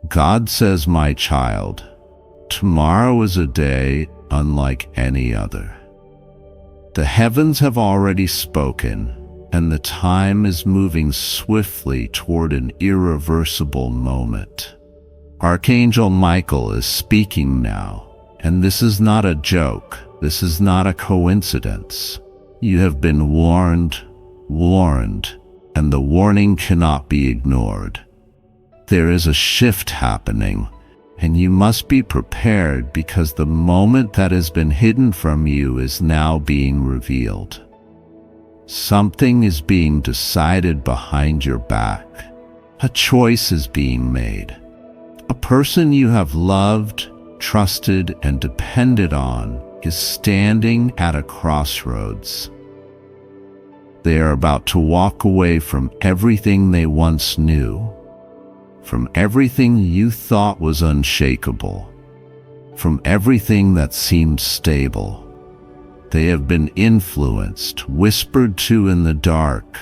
God says, my child, tomorrow is a day unlike any other. The heavens have already spoken, and the time is moving swiftly toward an irreversible moment. Archangel Michael is speaking now, and this is not a joke. This is not a coincidence. You have been warned, and the warning cannot be ignored. There is a shift happening, and you must be prepared because the moment that has been hidden from you is now being revealed. Something is being decided behind your back. A choice is being made. A person you have loved, trusted, and depended on is standing at a crossroads. They are about to walk away from everything they once knew, from everything you thought was unshakable, from everything that seemed stable. They have been influenced, whispered to in the dark,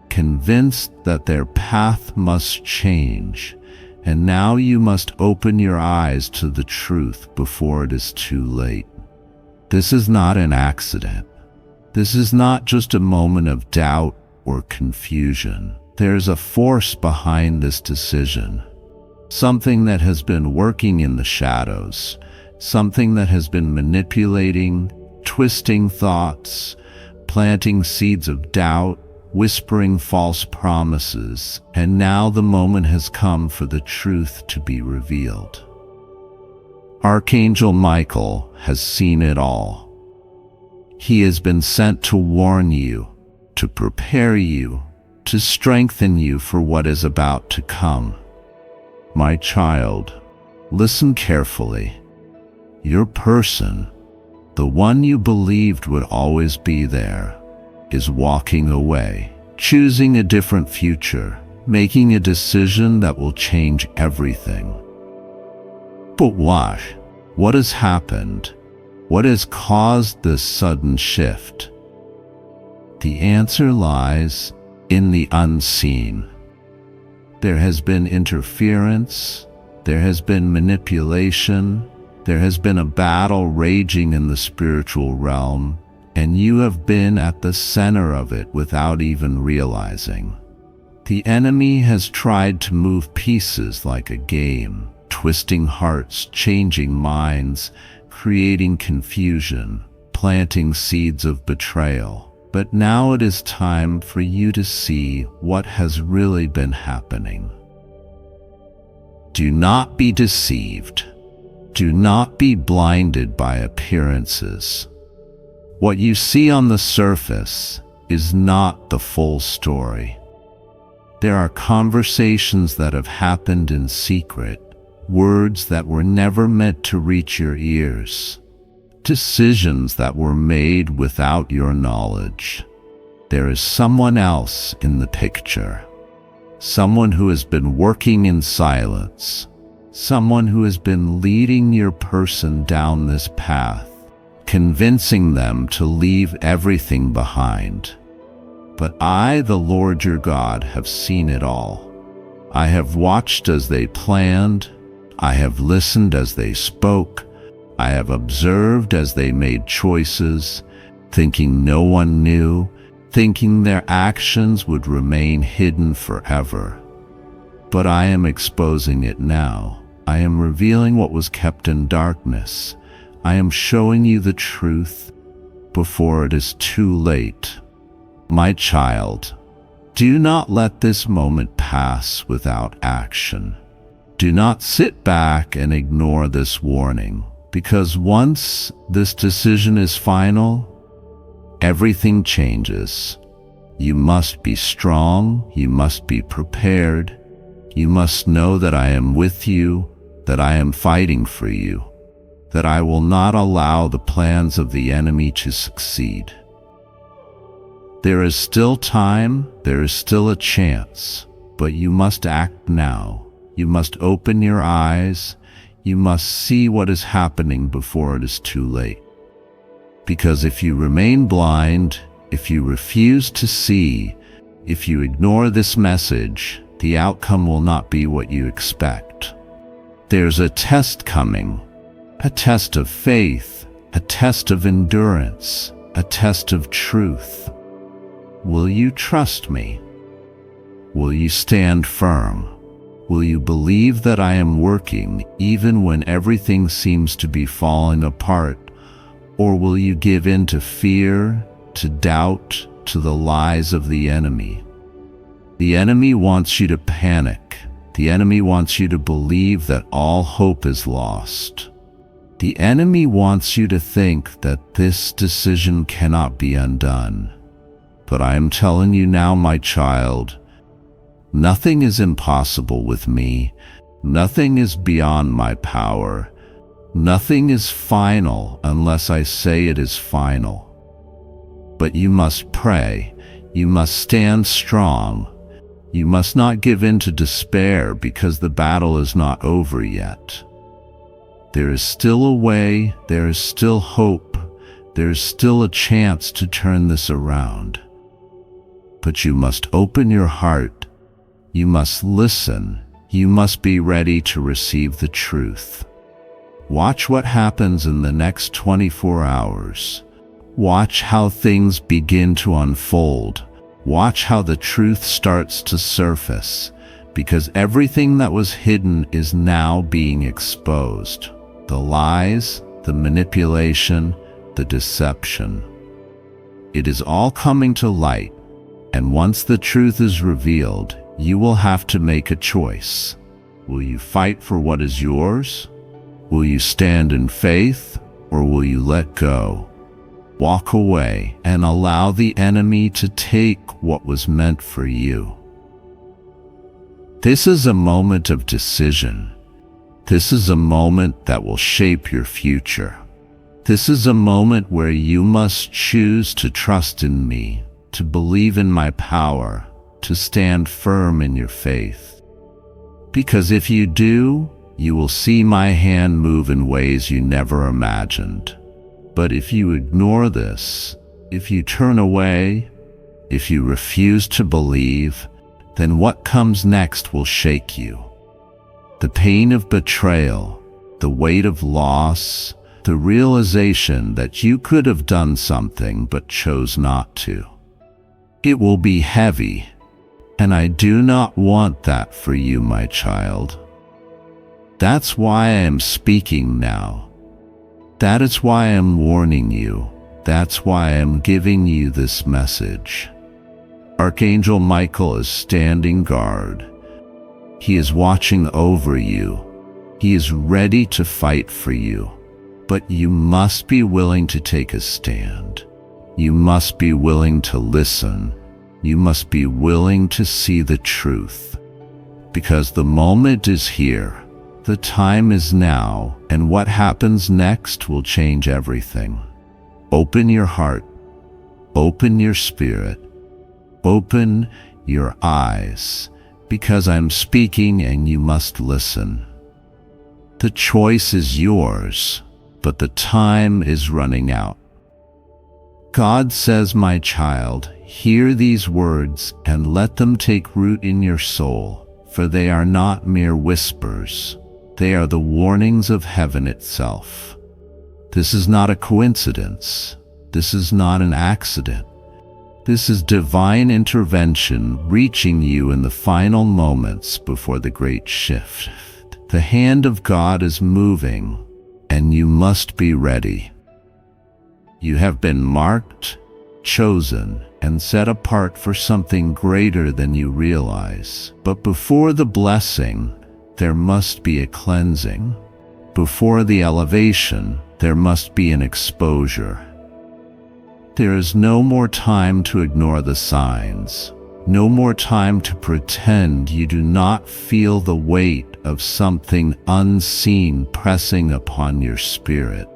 convinced that their path must change, and now you must open your eyes to the truth before it is too late. This is not an accident. This is not just a moment of doubt or confusion. There's a force behind this decision. Something that has been working in the shadows. Something that has been manipulating, twisting thoughts, planting seeds of doubt, whispering false promises, and now the moment has come for the truth to be revealed. Archangel Michael has seen it all. He has been sent to warn you, to prepare you, to strengthen you for what is about to come. My child, listen carefully. Your person, the one you believed would always be there, is walking away, choosing a different future, making a decision that will change everything. But why? What has happened? What has caused this sudden shift? The answer lies in the unseen. There has been interference, there has been manipulation, there has been a battle raging in the spiritual realm, and you have been at the center of it without even realizing. The enemy has tried to move pieces like a game, twisting hearts, changing minds, creating confusion, planting seeds of betrayal. But now it is time for you to see what has really been happening. Do not be deceived. Do not be blinded by appearances. What you see on the surface is not the full story. There are conversations that have happened in secret, words that were never meant to reach your ears, decisions that were made without your knowledge. There is someone else in the picture, someone who has been working in silence, someone who has been leading your person down this path, convincing them to leave everything behind. But I, the Lord your God, have seen it all. I have watched as they planned. I have listened as they spoke. I have observed as they made choices, thinking no one knew, thinking their actions would remain hidden forever. But I am exposing it now. I am revealing what was kept in darkness. I am showing you the truth before it is too late. My child, do not let this moment pass without action. Do not sit back and ignore this warning. Because once this decision is final, everything changes. You must be strong, you must be prepared, you must know that I am with you, that I am fighting for you, that I will not allow the plans of the enemy to succeed. There is still time, there is still a chance, but you must act now. You must open your eyes. You must see what is happening before it is too late. Because if you remain blind, if you refuse to see, if you ignore this message, the outcome will not be what you expect. There's a test coming, a test of faith, a test of endurance, a test of truth. Will you trust me? Will you stand firm? Will you believe that I am working even when everything seems to be falling apart? Or will you give in to fear, to doubt, to the lies of the enemy? The enemy wants you to panic. The enemy wants you to believe that all hope is lost. The enemy wants you to think that this decision cannot be undone. But I am telling you now, my child, nothing is impossible with me. Nothing is beyond my power. Nothing is final unless I say it is final. But you must pray. You must stand strong. You must not give in to despair because the battle is not over yet. There is still a way. There is still hope. There is still a chance to turn this around. But you must open your heart. You must listen. You must be ready to receive the truth. Watch what happens in the next 24 hours. Watch how things begin to unfold. Watch how the truth starts to surface, because everything that was hidden is now being exposed. The lies, the manipulation, the deception. It is all coming to light, and once the truth is revealed, you will have to make a choice. Will you fight for what is yours? Will you stand in faith, or will you let go? Walk away and allow the enemy to take what was meant for you. This is a moment of decision. This is a moment that will shape your future. This is a moment where you must choose to trust in me, to believe in my power, to stand firm in your faith. Because if you do, you will see my hand move in ways you never imagined. But if you ignore this, if you turn away, if you refuse to believe, then what comes next will shake you. The pain of betrayal, the weight of loss, the realization that you could have done something but chose not to. It will be heavy, and I do not want that for you, my child. That's why I am speaking now. That is why I am warning you. That's why I am giving you this message. Archangel Michael is standing guard. He is watching over you. He is ready to fight for you. But you must be willing to take a stand. You must be willing to listen. You must be willing to see the truth. Because the moment is here. The time is now, and what happens next will change everything. Open your heart. Open your spirit. Open your eyes, because I'm speaking and you must listen. The choice is yours, but the time is running out. God says, my child, hear these words and let them take root in your soul, for they are not mere whispers. They are the warnings of heaven itself. This is not a coincidence. This is not an accident. This is divine intervention reaching you in the final moments before the great shift. The hand of God is moving, and you must be ready. You have been marked, chosen, and set apart for something greater than you realize. But before the blessing, there must be a cleansing. Before the elevation, there must be an exposure. There is no more time to ignore the signs. No more time to pretend you do not feel the weight of something unseen pressing upon your spirit.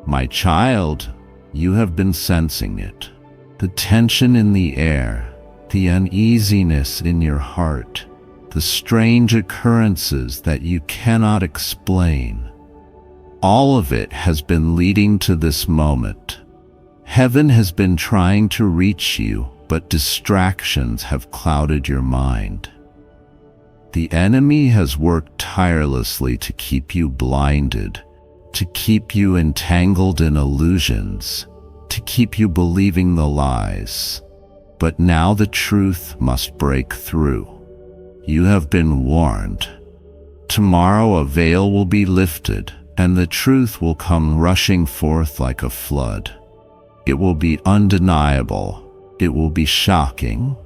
My child, you have been sensing it. The tension in the air, the uneasiness in your heart, the strange occurrences that you cannot explain. All of it has been leading to this moment. Heaven has been trying to reach you, but distractions have clouded your mind. The enemy has worked tirelessly to keep you blinded, to keep you entangled in illusions, to keep you believing the lies. But now the truth must break through. You have been warned. Tomorrow a veil will be lifted, and the truth will come rushing forth like a flood. It will be undeniable. It will be shocking.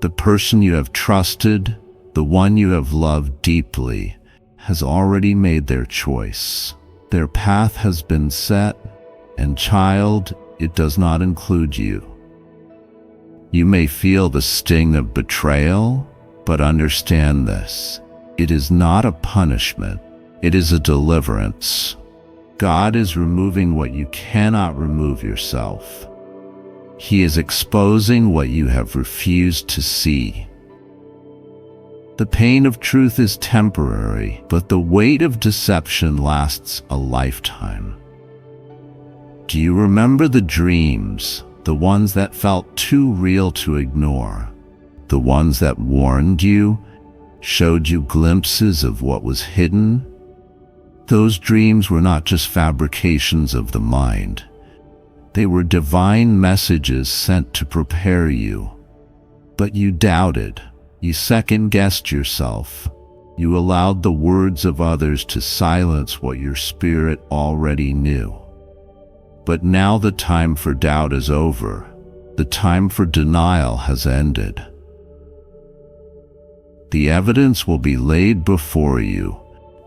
The person you have trusted, the one you have loved deeply, has already made their choice. Their path has been set, and child, it does not include you. You may feel the sting of betrayal, but understand this. It is not a punishment. It is a deliverance. God is removing what you cannot remove yourself. He is exposing what you have refused to see. The pain of truth is temporary, but the weight of deception lasts a lifetime. Do you remember the dreams, the ones that felt too real to ignore? The ones that warned you, showed you glimpses of what was hidden? Those dreams were not just fabrications of the mind. They were divine messages sent to prepare you. But you doubted. You second-guessed yourself. You allowed the words of others to silence what your spirit already knew. But now the time for doubt is over. The time for denial has ended. The evidence will be laid before you,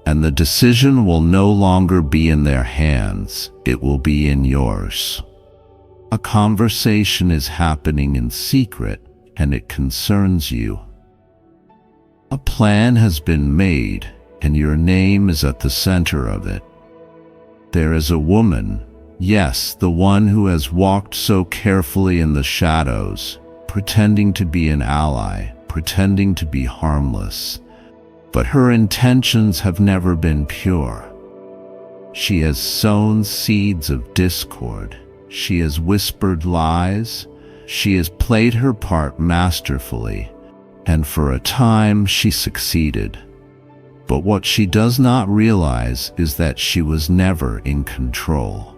and the decision will no longer be in their hands. It will be in yours. A conversation is happening in secret, and it concerns you. A plan has been made, and your name is at the center of it. There is a woman, yes, the one who has walked so carefully in the shadows, pretending to be an ally, pretending to be harmless, but her intentions have never been pure. She has sown seeds of discord. She has whispered lies. She has played her part masterfully, and for a time she succeeded. But what she does not realize is that she was never in control.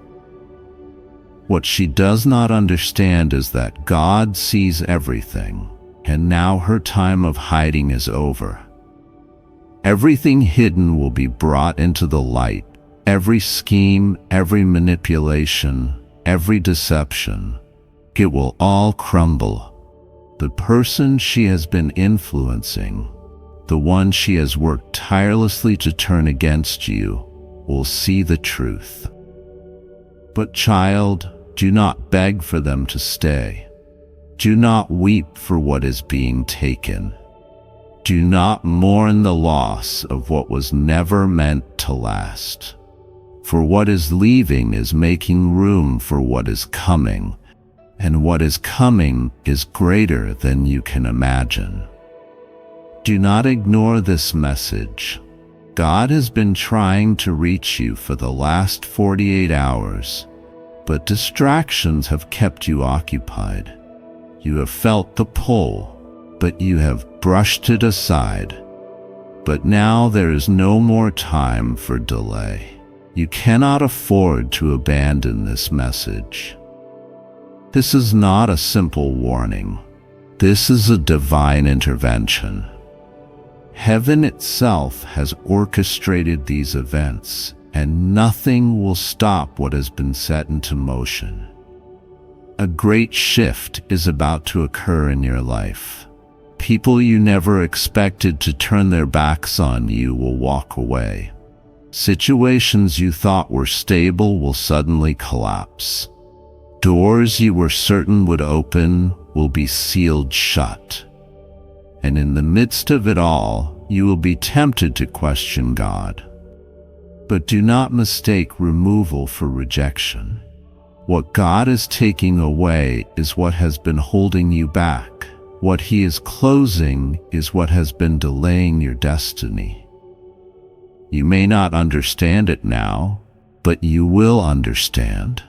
What she does not understand is that God sees everything, and now her time of hiding is over. Everything hidden will be brought into the light. Every scheme, every manipulation, every deception. It will all crumble. The person she has been influencing, the one she has worked tirelessly to turn against you, will see the truth. But child, do not beg for them to stay. Do not weep for what is being taken. Do not mourn the loss of what was never meant to last. For what is leaving is making room for what is coming, and what is coming is greater than you can imagine. Do not ignore this message. God has been trying to reach you for the last 48 hours, but distractions have kept you occupied. You have felt the pull, but you have brushed it aside. But now there is no more time for delay. You cannot afford to abandon this message. This is not a simple warning. This is a divine intervention. Heaven itself has orchestrated these events, and nothing will stop what has been set into motion. A great shift is about to occur in your life. People you never expected to turn their backs on you will walk away. Situations you thought were stable will suddenly collapse. Doors you were certain would open will be sealed shut. And in the midst of it all, you will be tempted to question God. But do not mistake removal for rejection. What God is taking away is what has been holding you back. What He is closing is what has been delaying your destiny. You may not understand it now, but you will understand.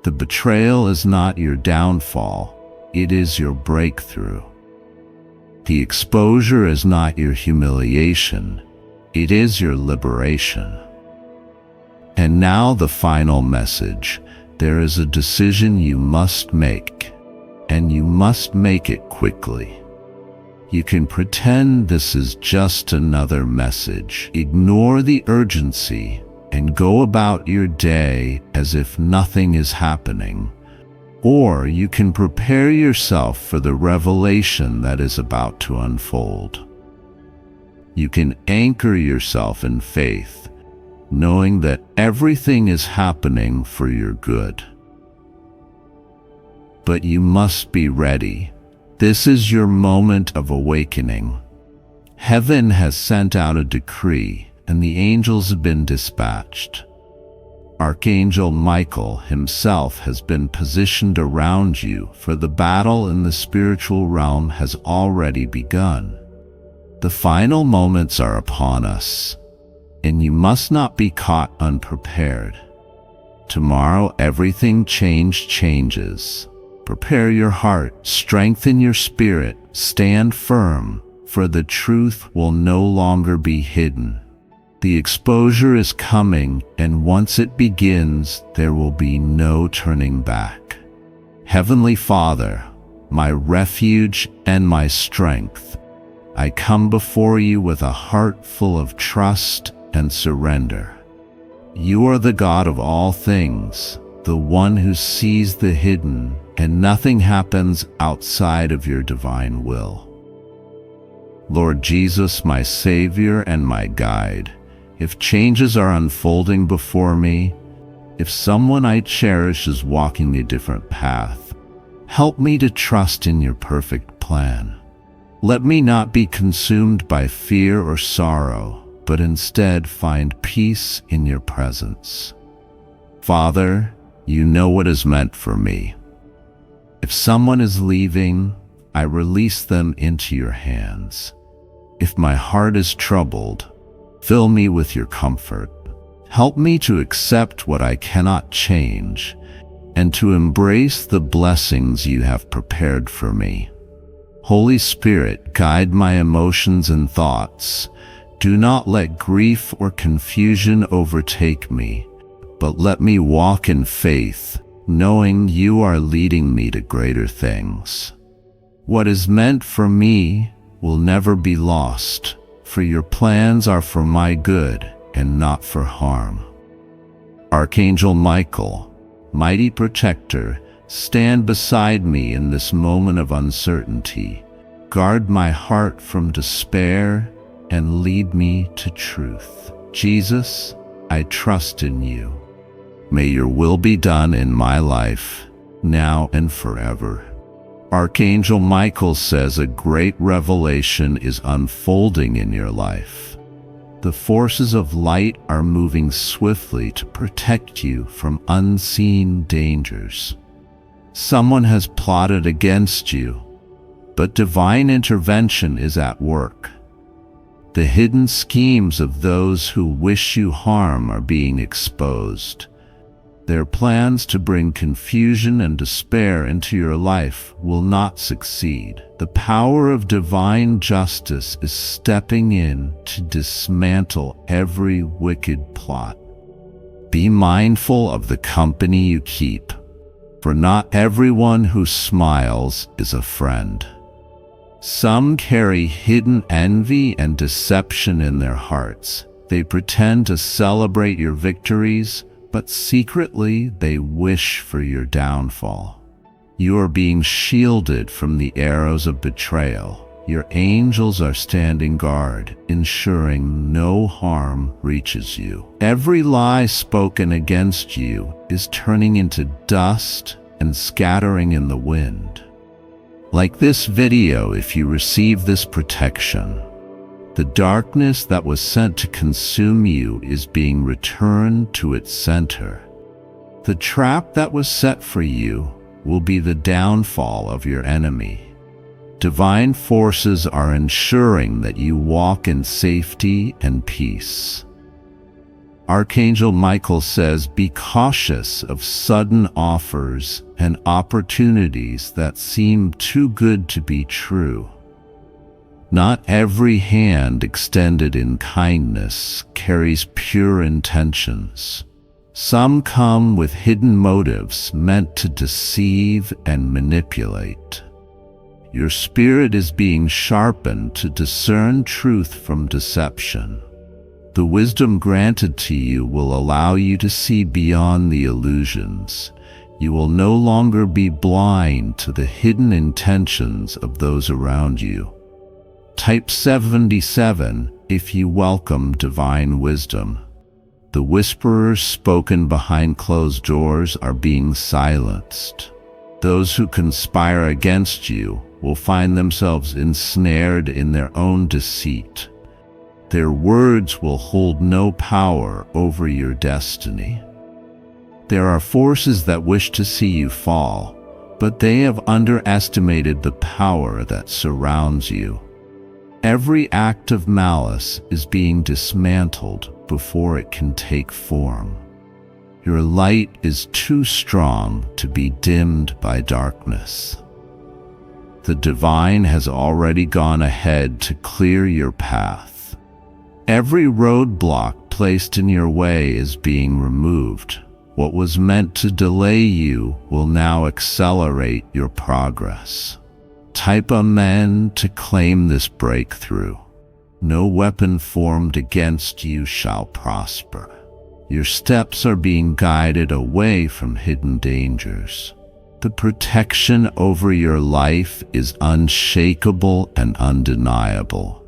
The betrayal is not your downfall, it is your breakthrough. The exposure is not your humiliation, it is your liberation. And now the final message. There is a decision you must make, and you must make it quickly. You can pretend this is just another message, ignore the urgency, and go about your day as if nothing is happening. Or you can prepare yourself for the revelation that is about to unfold. You can anchor yourself in faith, knowing that everything is happening for your good. But you must be ready. This is your moment of awakening. Heaven has sent out a decree, and the angels have been dispatched. Archangel Michael himself has been positioned around you, for the battle in the spiritual realm has already begun. The final moments are upon us, and you must not be caught unprepared. Tomorrow everything changes. Prepare your heart, strengthen your spirit, stand firm, for the truth will no longer be hidden. The exposure is coming, and once it begins, there will be no turning back. Heavenly Father, my refuge and my strength, I come before you with a heart full of trust and surrender. You are the God of all things, the one who sees the hidden, and nothing happens outside of your divine will. Lord Jesus, my Savior and my guide, if changes are unfolding before me, if someone I cherish is walking a different path, help me to trust in your perfect plan. Let me not be consumed by fear or sorrow, but instead find peace in your presence. Father, you know what is meant for me. If someone is leaving, I release them into your hands. If my heart is troubled, fill me with your comfort. Help me to accept what I cannot change and to embrace the blessings you have prepared for me. Holy Spirit, guide my emotions and thoughts. Do not let grief or confusion overtake me, but let me walk in faith, knowing you are leading me to greater things. What is meant for me will never be lost, for your plans are for my good and not for harm. Archangel Michael, mighty protector, stand beside me in this moment of uncertainty. Guard my heart from despair and lead me to truth. Jesus, I trust in you. May your will be done in my life, now and forever. Archangel Michael says a great revelation is unfolding in your life. The forces of light are moving swiftly to protect you from unseen dangers. Someone has plotted against you, but divine intervention is at work. The hidden schemes of those who wish you harm are being exposed. Their plans to bring confusion and despair into your life will not succeed. The power of divine justice is stepping in to dismantle every wicked plot. Be mindful of the company you keep, for not everyone who smiles is a friend. Some carry hidden envy and deception in their hearts. They pretend to celebrate your victories, but secretly they wish for your downfall. You are being shielded from the arrows of betrayal. Your angels are standing guard, ensuring no harm reaches you. Every lie spoken against you is turning into dust and scattering in the wind. Like this video, if you receive this protection, the darkness that was sent to consume you is being returned to its center. The trap that was set for you will be the downfall of your enemy. Divine forces are ensuring that you walk in safety and peace. Archangel Michael says, be cautious of sudden offers and opportunities that seem too good to be true. Not every hand extended in kindness carries pure intentions. Some come with hidden motives meant to deceive and manipulate. Your spirit is being sharpened to discern truth from deception. The wisdom granted to you will allow you to see beyond the illusions. You will no longer be blind to the hidden intentions of those around you. Type 77 if you welcome divine wisdom. The whisperers spoken behind closed doors are being silenced. Those who conspire against you will find themselves ensnared in their own deceit. Their words will hold no power over your destiny. There are forces that wish to see you fall, but they have underestimated the power that surrounds you. Every act of malice is being dismantled before it can take form. Your light is too strong to be dimmed by darkness. The divine has already gone ahead to clear your path. Every roadblock placed in your way is being removed. What was meant to delay you will now accelerate your progress. Type Amen to claim this breakthrough. No weapon formed against you shall prosper. Your steps are being guided away from hidden dangers. The protection over your life is unshakable and undeniable.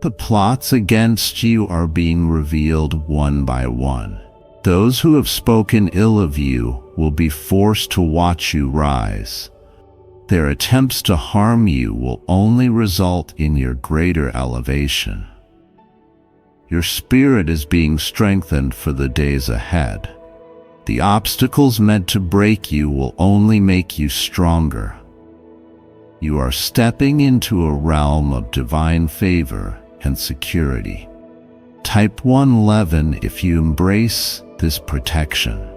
The plots against you are being revealed one by one. Those who have spoken ill of you will be forced to watch you rise. Their attempts to harm you will only result in your greater elevation. Your spirit is being strengthened for the days ahead. The obstacles meant to break you will only make you stronger. You are stepping into a realm of divine favor and security. Type 111 if you embrace this protection.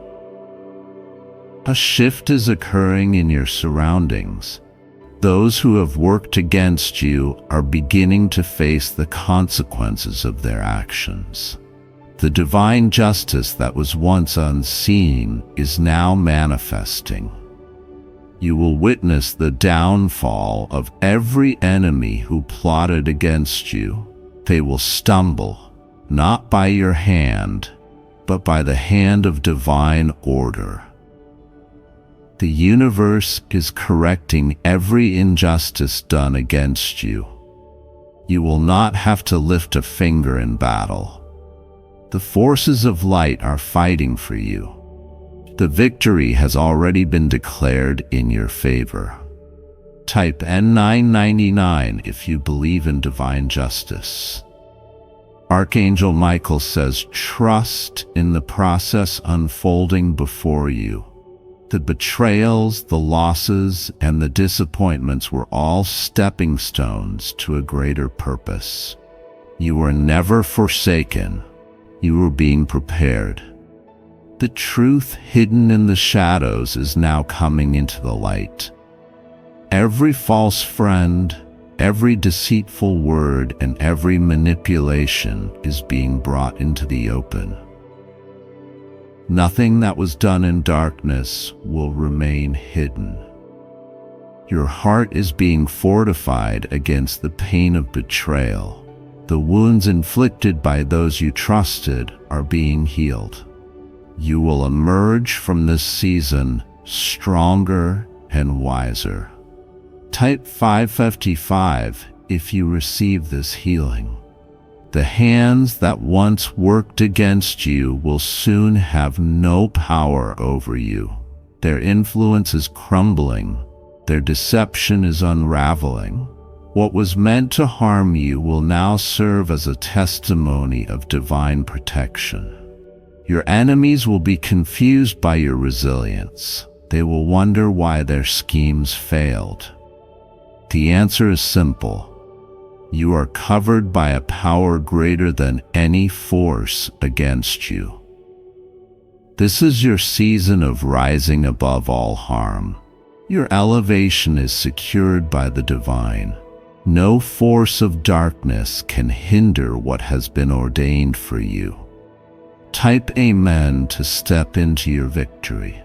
A shift is occurring in your surroundings. Those who have worked against you are beginning to face the consequences of their actions. The divine justice that was once unseen is now manifesting. You will witness the downfall of every enemy who plotted against you. They will stumble, not by your hand, but by the hand of divine order. The universe is correcting every injustice done against you. You will not have to lift a finger in battle. The forces of light are fighting for you. The victory has already been declared in your favor. Type N999 if you believe in divine justice. Archangel Michael says, trust in the process unfolding before you. The betrayals, the losses, and the disappointments were all stepping stones to a greater purpose. You were never forsaken. You were being prepared. The truth hidden in the shadows is now coming into the light. Every false friend, every deceitful word, and every manipulation is being brought into the open. Nothing that was done in darkness will remain hidden. Your heart is being fortified against the pain of betrayal. The wounds inflicted by those you trusted are being healed. You will emerge from this season stronger and wiser. Type 555 if you receive this healing. The hands that once worked against you will soon have no power over you. Their influence is crumbling. Their deception is unraveling. What was meant to harm you will now serve as a testimony of divine protection. Your enemies will be confused by your resilience. They will wonder why their schemes failed. The answer is simple. You are covered by a power greater than any force against you. This is your season of rising above all harm. Your elevation is secured by the divine. No force of darkness can hinder what has been ordained for you. Type Amen to step into your victory.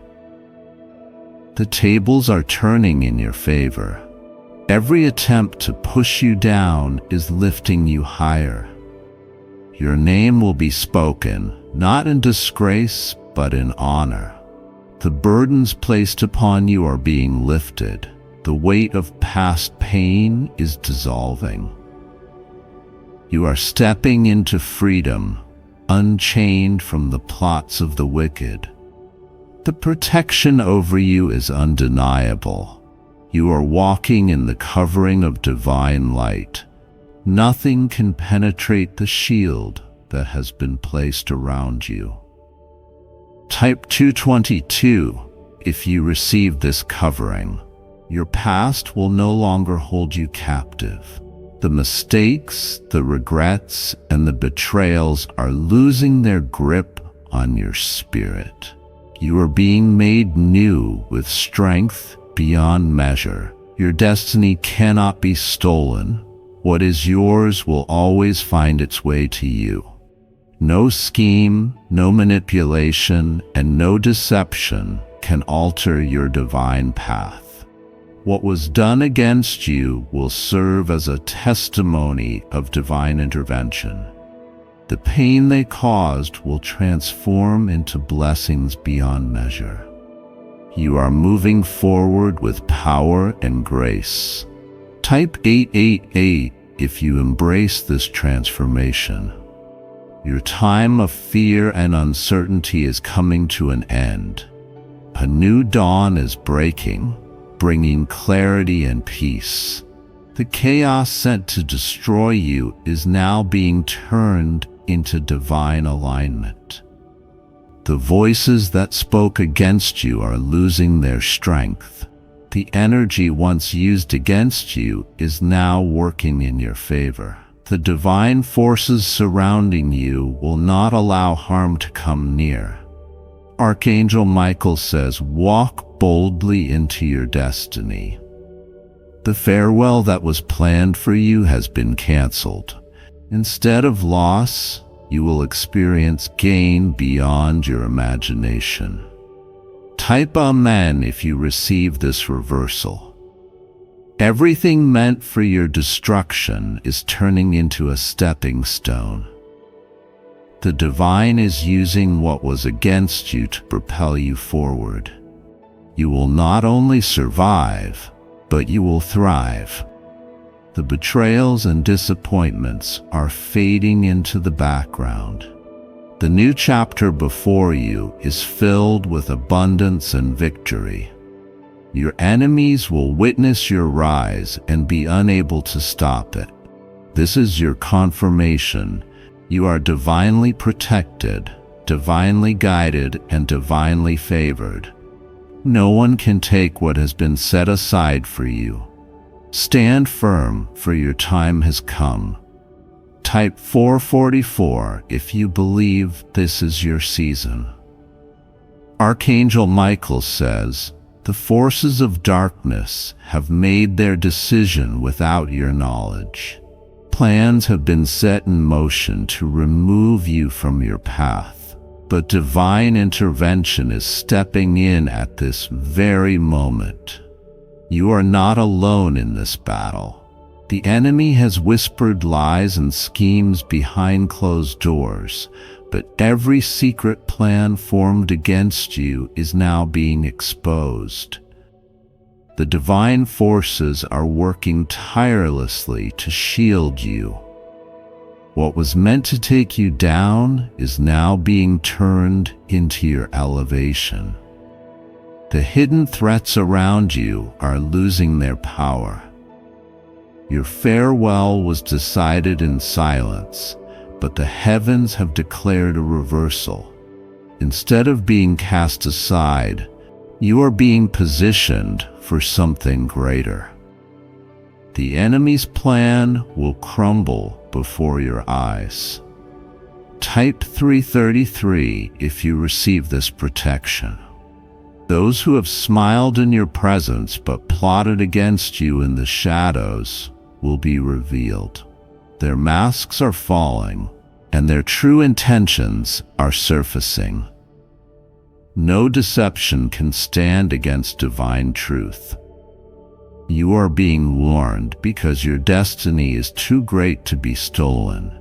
The tables are turning in your favor. Every attempt to push you down is lifting you higher. Your name will be spoken, not in disgrace, but in honor. The burdens placed upon you are being lifted. The weight of past pain is dissolving. You are stepping into freedom, unchained from the plots of the wicked. The protection over you is undeniable. You are walking in the covering of divine light. Nothing can penetrate the shield that has been placed around you. Type 222 if you receive this covering. Your past will no longer hold you captive. The mistakes, the regrets, and the betrayals are losing their grip on your spirit. You are being made new with strength beyond measure. Your destiny cannot be stolen. What is yours will always find its way to you. No scheme, no manipulation, and no deception can alter your divine path. What was done against you will serve as a testimony of divine intervention. The pain they caused will transform into blessings beyond measure. You are moving forward with power and grace. Type 888 if you embrace this transformation. Your time of fear and uncertainty is coming to an end. A new dawn is breaking, bringing clarity and peace. The chaos sent to destroy you is now being turned into divine alignment. The voices that spoke against you are losing their strength. The energy once used against you is now working in your favor. The divine forces surrounding you will not allow harm to come near. Archangel Michael says, walk boldly into your destiny. The farewell that was planned for you has been canceled. Instead of loss, you will experience gain beyond your imagination. Type Amen if you receive this reversal. Everything meant for your destruction is turning into a stepping stone. The divine is using what was against you to propel you forward. You will not only survive, but you will thrive. The betrayals and disappointments are fading into the background. The new chapter before you is filled with abundance and victory. Your enemies will witness your rise and be unable to stop it. This is your confirmation. You are divinely protected, divinely guided, and divinely favored. No one can take what has been set aside for you. Stand firm, for your time has come. Type 444 if you believe this is your season. Archangel Michael says, the forces of darkness have made their decision without your knowledge. Plans have been set in motion to remove you from your path, but divine intervention is stepping in at this very moment. You are not alone in this battle. The enemy has whispered lies and schemes behind closed doors, but every secret plan formed against you is now being exposed. The divine forces are working tirelessly to shield you. What was meant to take you down is now being turned into your elevation. The hidden threats around you are losing their power. Your farewell was decided in silence, but the heavens have declared a reversal. Instead of being cast aside, you are being positioned for something greater. The enemy's plan will crumble before your eyes. Type 333 if you receive this protection. Those who have smiled in your presence but plotted against you in the shadows will be revealed. Their masks are falling, and their true intentions are surfacing. No deception can stand against divine truth. You are being warned because your destiny is too great to be stolen.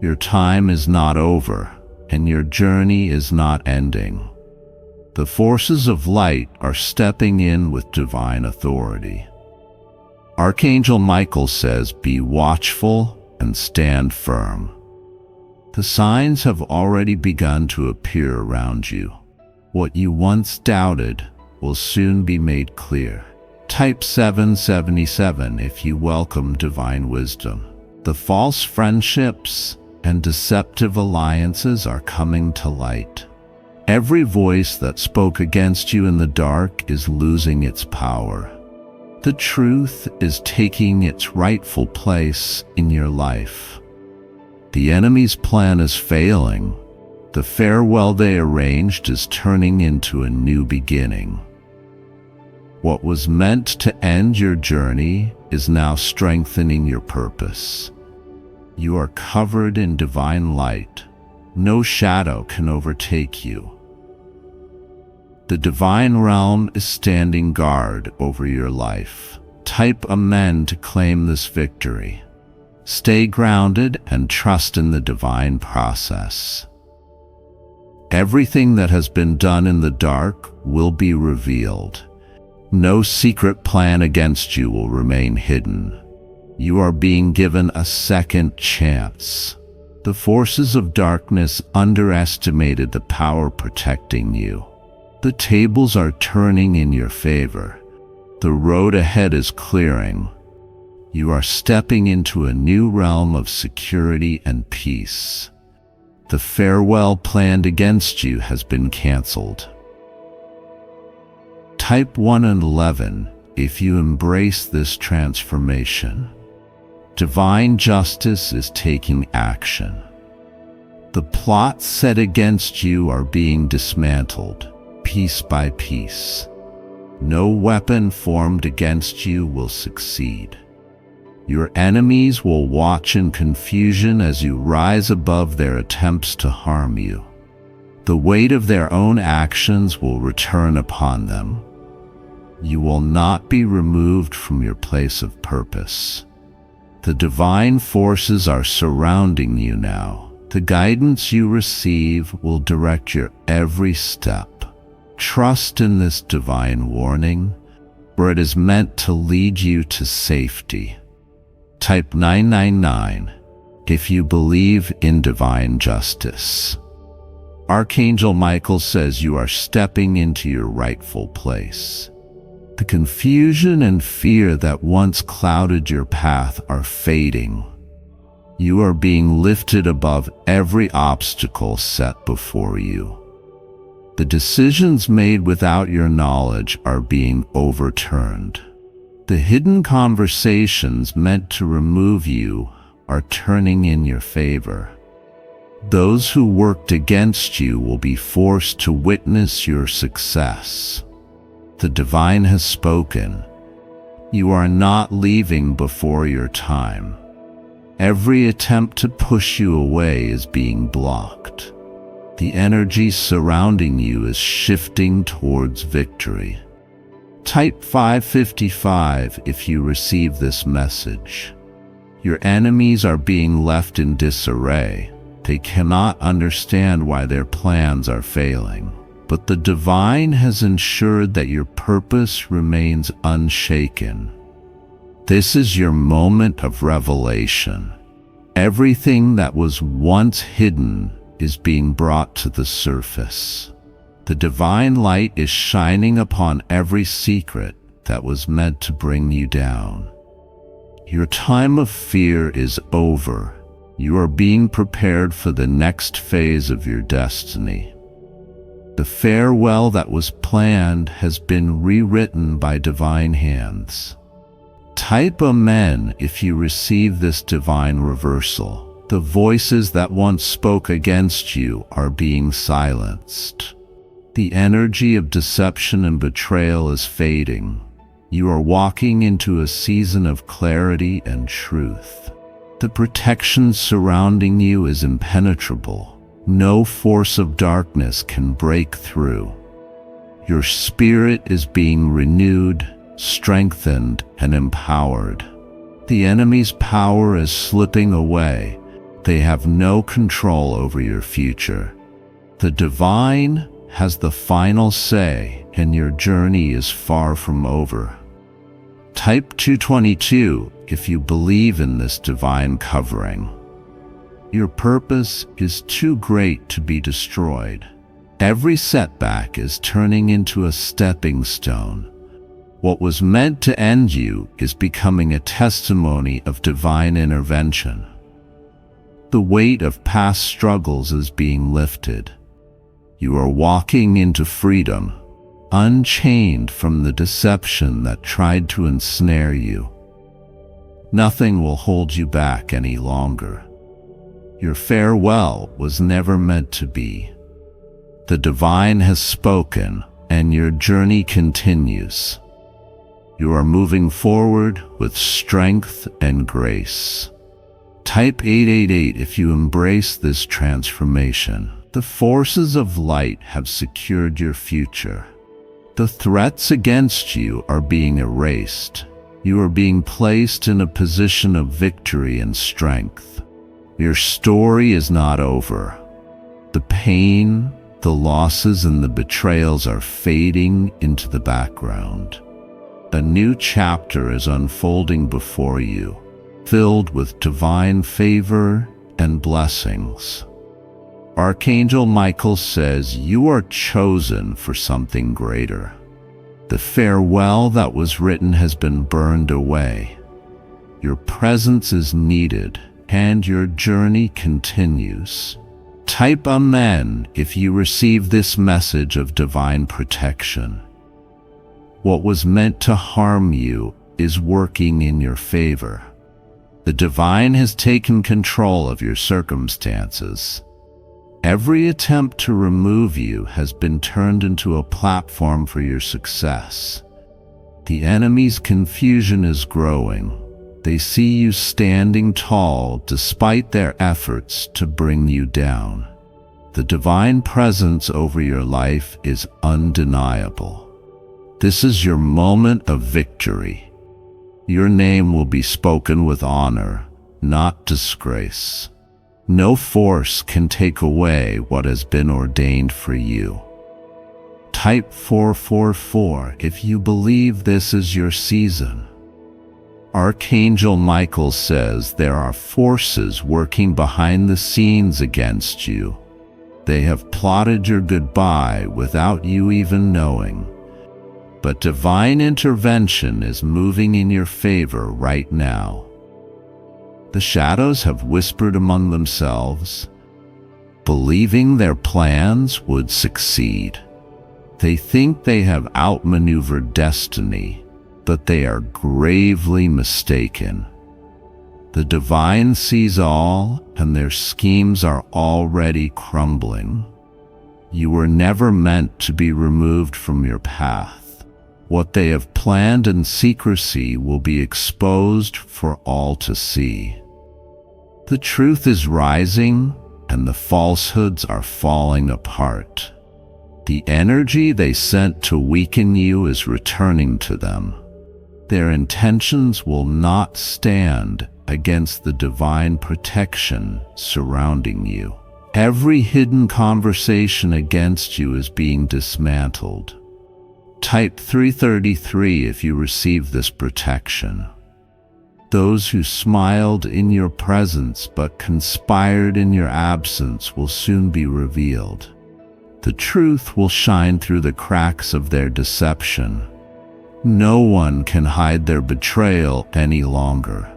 Your time is not over, and your journey is not ending. The forces of light are stepping in with divine authority. Archangel Michael says, "Be watchful and stand firm." The signs have already begun to appear around you. What you once doubted will soon be made clear. Type 777 if you welcome divine wisdom. The false friendships and deceptive alliances are coming to light. Every voice that spoke against you in the dark is losing its power. The truth is taking its rightful place in your life. The enemy's plan is failing. The farewell they arranged is turning into a new beginning. What was meant to end your journey is now strengthening your purpose. You are covered in divine light. No shadow can overtake you. The divine realm is standing guard over your life. Type Amen to claim this victory. Stay grounded and trust in the divine process. Everything that has been done in the dark will be revealed. No secret plan against you will remain hidden. You are being given a second chance. The forces of darkness underestimated the power protecting you. The tables are turning in your favor. The road ahead is clearing. You are stepping into a new realm of security and peace. The farewell planned against you has been canceled. Type 1 and 11 if you embrace this transformation. Divine justice is taking action. The plots set against you are being dismantled, piece by piece. No weapon formed against you will succeed. Your enemies will watch in confusion as you rise above their attempts to harm you. The weight of their own actions will return upon them. You will not be removed from your place of purpose. The divine forces are surrounding you now. The guidance you receive will direct your every step. Trust in this divine warning, for it is meant to lead you to safety. Type 999 if you believe in divine justice. Archangel Michael says you are stepping into your rightful place. The confusion and fear that once clouded your path are fading. You are being lifted above every obstacle set before you. The decisions made without your knowledge are being overturned. The hidden conversations meant to remove you are turning in your favor. Those who worked against you will be forced to witness your success. The divine has spoken. You are not leaving before your time. Every attempt to push you away is being blocked. The energy surrounding you is shifting towards victory. Type 555 if you receive this message. Your enemies are being left in disarray. They cannot understand why their plans are failing. But the divine has ensured that your purpose remains unshaken. This is your moment of revelation. Everything that was once hidden is being brought to the surface. The divine light is shining upon every secret that was meant to bring you down. Your time of fear is over. You are being prepared for the next phase of your destiny. The farewell that was planned has been rewritten by divine hands. Type Amen if you receive this divine reversal. The voices that once spoke against you are being silenced. The energy of deception and betrayal is fading. You are walking into a season of clarity and truth. The protection surrounding you is impenetrable. No force of darkness can break through. Your spirit is being renewed, strengthened, and empowered. The enemy's power is slipping away. They have no control over your future. The divine has the final say, and your journey is far from over. Type 222 if you believe in this divine covering. Your purpose is too great to be destroyed. Every setback is turning into a stepping stone. What was meant to end you is becoming a testimony of divine intervention. The weight of past struggles is being lifted. You are walking into freedom, unchained from the deception that tried to ensnare you. Nothing will hold you back any longer. Your farewell was never meant to be. The divine has spoken, and your journey continues. You are moving forward with strength and grace. Type 888 if you embrace this transformation. The forces of light have secured your future. The threats against you are being erased. You are being placed in a position of victory and strength. Your story is not over. The pain, the losses, and the betrayals are fading into the background. A new chapter is unfolding before you, filled with divine favor and blessings. Archangel Michael says you are chosen for something greater. The farewell that was written has been burned away. Your presence is needed, and your journey continues. Type Amen if you receive this message of divine protection. What was meant to harm you is working in your favor. The divine has taken control of your circumstances. Every attempt to remove you has been turned into a platform for your success. The enemy's confusion is growing. They see you standing tall despite their efforts to bring you down. The divine presence over your life is undeniable. This is your moment of victory. Your name will be spoken with honor, not disgrace. No force can take away what has been ordained for you. Type 444 if you believe this is your season. Archangel Michael says there are forces working behind the scenes against you. They have plotted your goodbye without you even knowing. But divine intervention is moving in your favor right now. The shadows have whispered among themselves, believing their plans would succeed. They think they have outmaneuvered destiny, but they are gravely mistaken. The divine sees all, and their schemes are already crumbling. You were never meant to be removed from your path. What they have planned in secrecy will be exposed for all to see. The truth is rising, and the falsehoods are falling apart. The energy they sent to weaken you is returning to them. Their intentions will not stand against the divine protection surrounding you. Every hidden conversation against you is being dismantled. Type 333 if you receive this protection. Those who smiled in your presence but conspired in your absence will soon be revealed. The truth will shine through the cracks of their deception. No one can hide their betrayal any longer.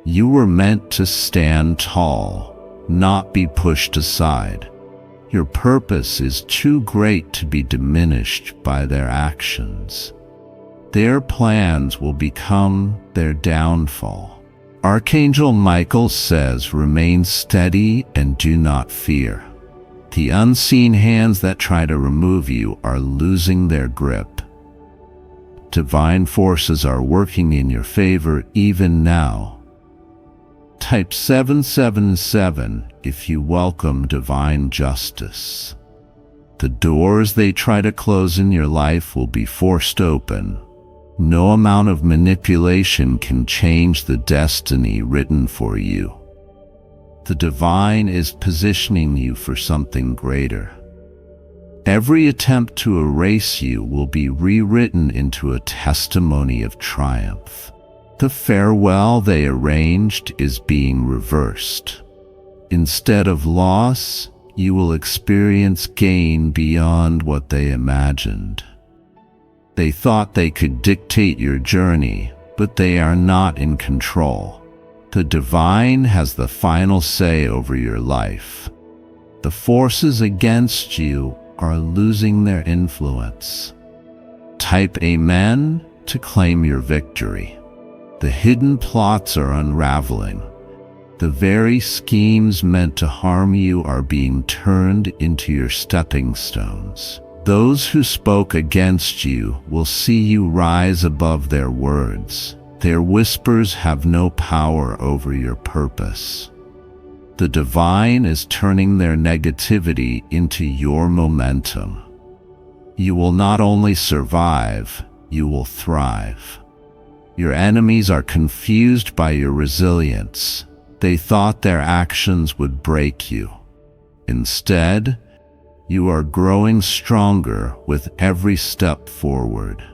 You were meant to stand tall, not be pushed aside. Your purpose is too great to be diminished by their actions. Their plans will become their downfall. Archangel Michael says, remain steady and do not fear. The unseen hands that try to remove you are losing their grip. Divine forces are working in your favor even now. Type 777 if you welcome divine justice. The doors they try to close in your life will be forced open. No amount of manipulation can change the destiny written for you. The divine is positioning you for something greater. Every attempt to erase you will be rewritten into a testimony of triumph. The farewell they arranged is being reversed. Instead of loss, you will experience gain beyond what they imagined. They thought they could dictate your journey, but they are not in control. The divine has the final say over your life. The forces against you are losing their influence. Type Amen to claim your victory. The hidden plots are unraveling. The very schemes meant to harm you are being turned into your stepping stones. Those who spoke against you will see you rise above their words. Their whispers have no power over your purpose. The divine is turning their negativity into your momentum. You will not only survive, you will thrive. Your enemies are confused by your resilience. They thought their actions would break you. Instead, you are growing stronger with every step forward.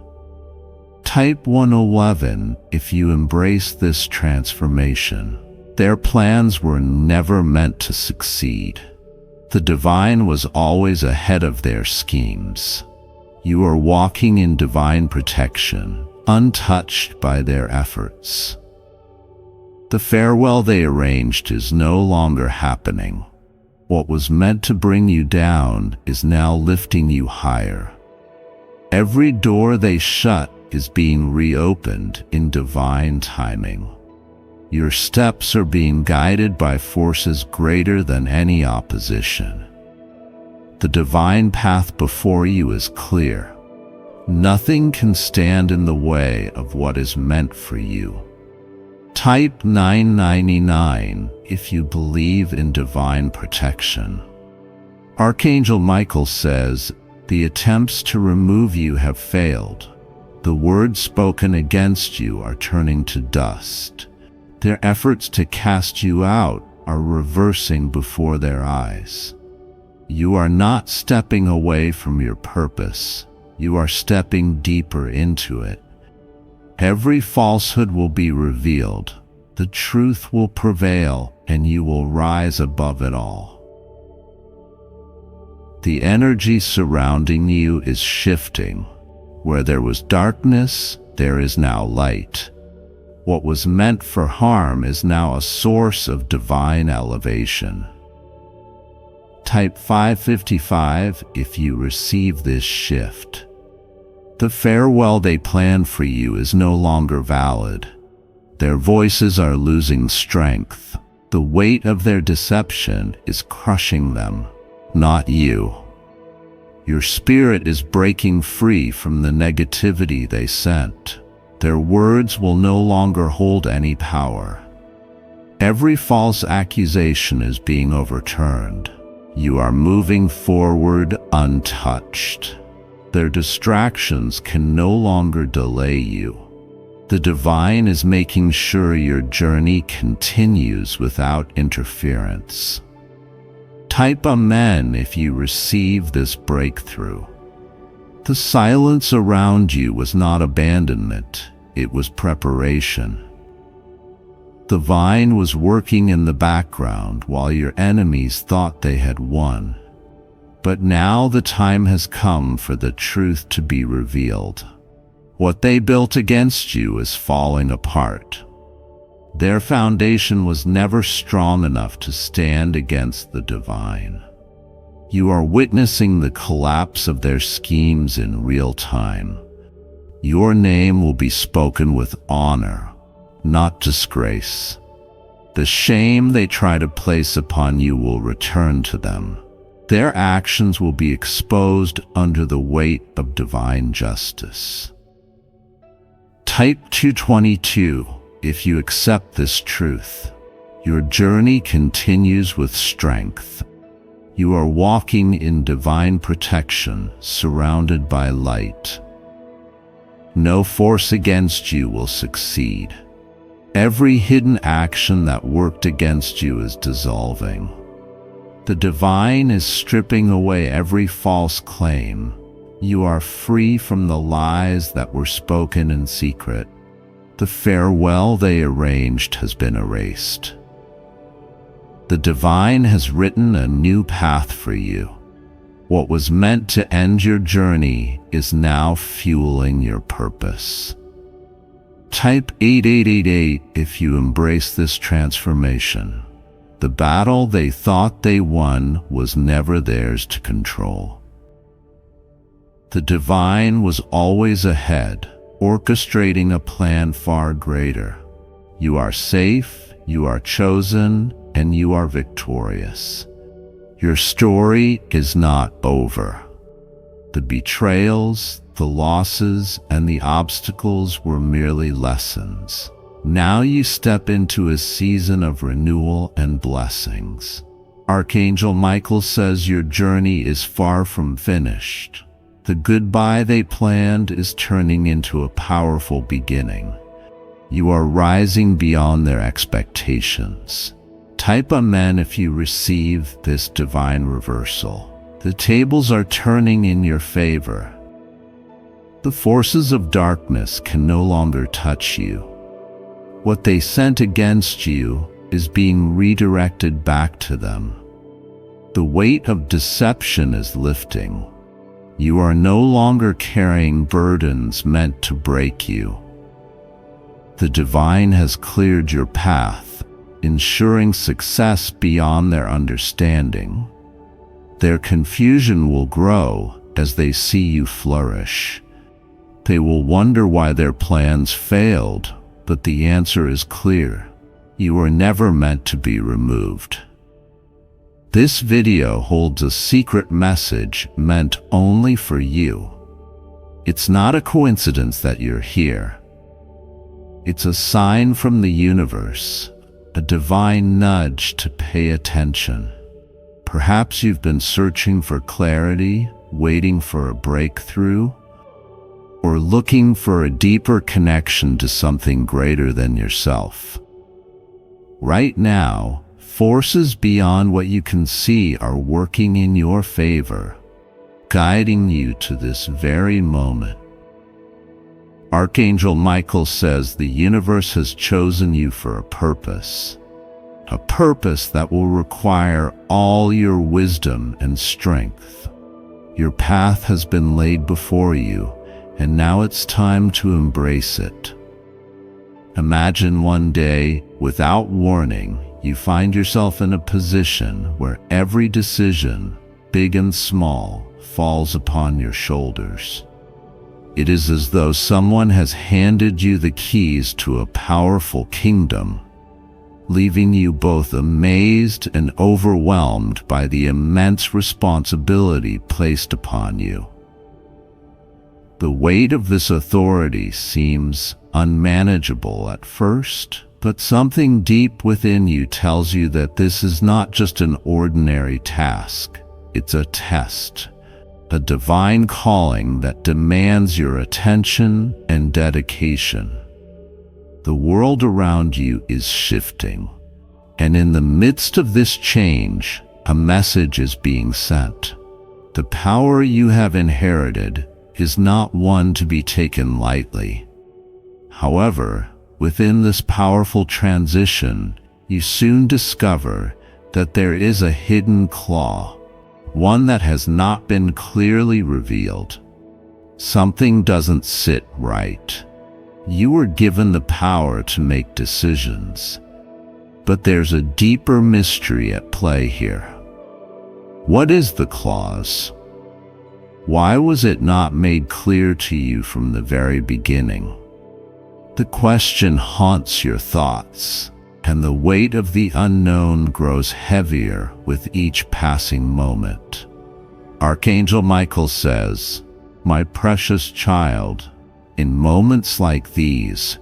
Type 111 if you embrace this transformation. Their plans were never meant to succeed. The divine was always ahead of their schemes. You are walking in divine protection, untouched by their efforts. The farewell they arranged is no longer happening. What was meant to bring you down is now lifting you higher. Every door they shut is being reopened in divine timing. Your steps are being guided by forces greater than any opposition. The divine path before you is clear. Nothing can stand in the way of what is meant for you. Type 999 if you believe in divine protection. Archangel Michael says, "The attempts to remove you have failed. The words spoken against you are turning to dust. Their efforts to cast you out are reversing before their eyes. You are not stepping away from your purpose. You are stepping deeper into it. Every falsehood will be revealed. The truth will prevail, and you will rise above it all." The energy surrounding you is shifting. Where there was darkness, there is now light. What was meant for harm is now a source of divine elevation. Type 555 if you receive this shift. The farewell they planned for you is no longer valid. Their voices are losing strength. The weight of their deception is crushing them, not you. Your spirit is breaking free from the negativity they sent. Their words will no longer hold any power. Every false accusation is being overturned. You are moving forward untouched. Their distractions can no longer delay you. The divine is making sure your journey continues without interference. Type Amen if you receive this breakthrough. The silence around you was not abandonment, it was preparation. The vine was working in the background while your enemies thought they had won. But now the time has come for the truth to be revealed. What they built against you is falling apart. Their foundation was never strong enough to stand against the divine. You are witnessing the collapse of their schemes in real time. Your name will be spoken with honor, not disgrace. The shame they try to place upon you will return to them. Their actions will be exposed under the weight of divine justice. Type 222 if you accept this truth. Your journey continues with strength. You are walking in divine protection, surrounded by light. No force against you will succeed. Every hidden action that worked against you is dissolving. The divine is stripping away every false claim. You are free from the lies that were spoken in secret. The farewell they arranged has been erased. The divine has written a new path for you. What was meant to end your journey is now fueling your purpose. Type 8888 if you embrace this transformation. The battle they thought they won was never theirs to control. The divine was always ahead, orchestrating a plan far greater. You are safe, you are chosen, and you are victorious. Your story is not over. The betrayals, the losses, and the obstacles were merely lessons. Now you step into a season of renewal and blessings. Archangel Michael says your journey is far from finished. The goodbye they planned is turning into a powerful beginning. You are rising beyond their expectations. Type Amen if you receive this divine reversal. The tables are turning in your favor. The forces of darkness can no longer touch you. What they sent against you is being redirected back to them. The weight of deception is lifting. You are no longer carrying burdens meant to break you. The divine has cleared your path, ensuring success beyond their understanding. Their confusion will grow as they see you flourish. They will wonder why their plans failed, but the answer is clear. You were never meant to be removed. This video holds a secret message meant only for you. It's not a coincidence that you're here. It's a sign from the universe, a divine nudge to pay attention. Perhaps you've been searching for clarity, waiting for a breakthrough, or looking for a deeper connection to something greater than yourself. Right now, forces beyond what you can see are working in your favor, guiding you to this very moment. Archangel Michael says the universe has chosen you for a purpose that will require all your wisdom and strength. Your path has been laid before you, and now it's time to embrace it. Imagine one day, without warning, you find yourself in a position where every decision, big and small, falls upon your shoulders. It is as though someone has handed you the keys to a powerful kingdom, leaving you both amazed and overwhelmed by the immense responsibility placed upon you. The weight of this authority seems unmanageable at first, but something deep within you tells you that this is not just an ordinary task. It's a test, a divine calling that demands your attention and dedication. The world around you is shifting, and in the midst of this change, a message is being sent. The power you have inherited is not one to be taken lightly. However, within this powerful transition, you soon discover that there is a hidden claw, one that has not been clearly revealed. Something doesn't sit right. You were given the power to make decisions, but there's a deeper mystery at play here. What is the clause? Why was it not made clear to you from the very beginning? The question haunts your thoughts, and the weight of the unknown grows heavier with each passing moment. Archangel Michael says, "My precious child, In moments like these,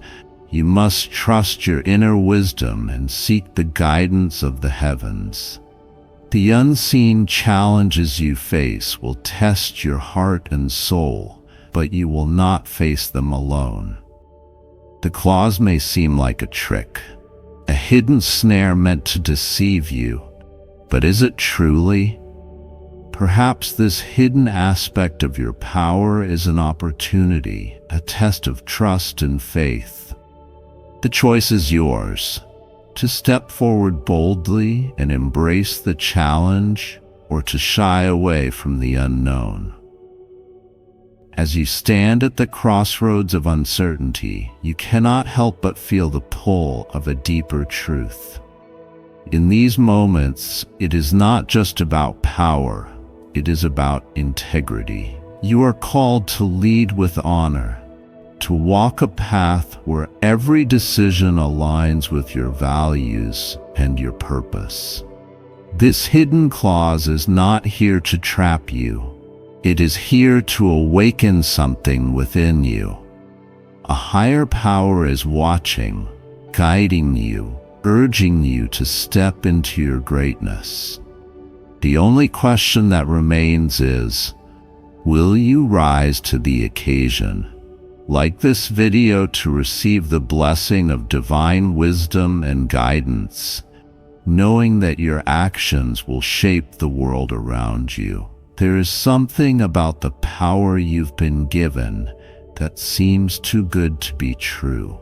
you must trust your inner wisdom and seek the guidance of the heavens. The unseen challenges you face will test your heart and soul, but you will not face them alone. The claws may seem like a trick, a hidden snare meant to deceive you, but is it truly? Perhaps this hidden aspect of your power is an opportunity, a test of trust and faith. The choice is yours, to step forward boldly and embrace the challenge, or to shy away from the unknown. As you stand at the crossroads of uncertainty, you cannot help but feel the pull of a deeper truth. In these moments, it is not just about power, it is about integrity. You are called to lead with honor, to walk a path where every decision aligns with your values and your purpose. This hidden clause is not here to trap you. It is here to awaken something within you. A higher power is watching, guiding you, urging you to step into your greatness. The only question that remains is, will you rise to the occasion? Like this video to receive the blessing of divine wisdom and guidance, knowing that your actions will shape the world around you. There is something about the power you've been given that seems too good to be true.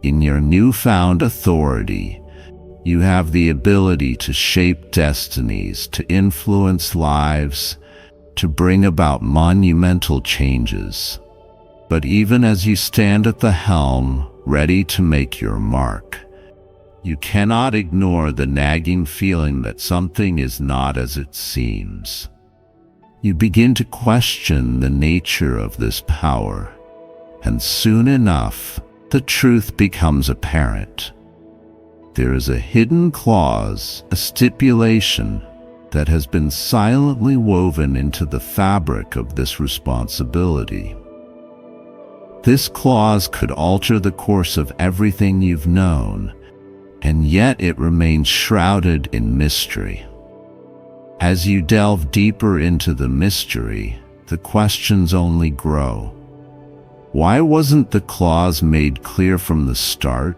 In your newfound authority, you have the ability to shape destinies, to influence lives, to bring about monumental changes. But even as you stand at the helm, ready to make your mark, you cannot ignore the nagging feeling that something is not as it seems. You begin to question the nature of this power, and soon enough, the truth becomes apparent. There is a hidden clause, a stipulation, that has been silently woven into the fabric of this responsibility. This clause could alter the course of everything you've known, and yet it remains shrouded in mystery. As you delve deeper into the mystery, the questions only grow. Why wasn't the clause made clear from the start?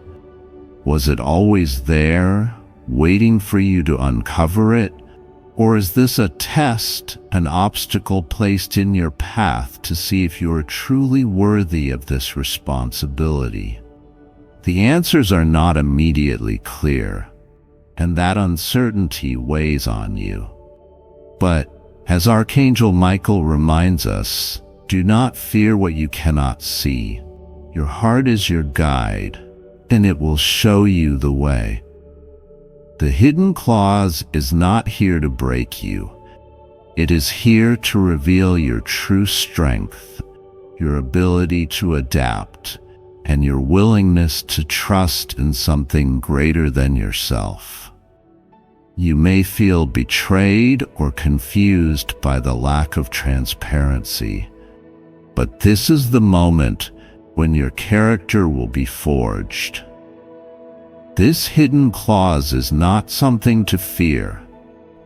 Was it always there, waiting for you to uncover it? Or is this a test, an obstacle placed in your path to see if you are truly worthy of this responsibility? The answers are not immediately clear, and that uncertainty weighs on you. But, as Archangel Michael reminds us, do not fear what you cannot see. Your heart is your guide, and it will show you the way. The hidden clause is not here to break you. It is here to reveal your true strength, your ability to adapt, and your willingness to trust in something greater than yourself. You may feel betrayed or confused by the lack of transparency, but this is the moment when your character will be forged. This hidden clause is not something to fear,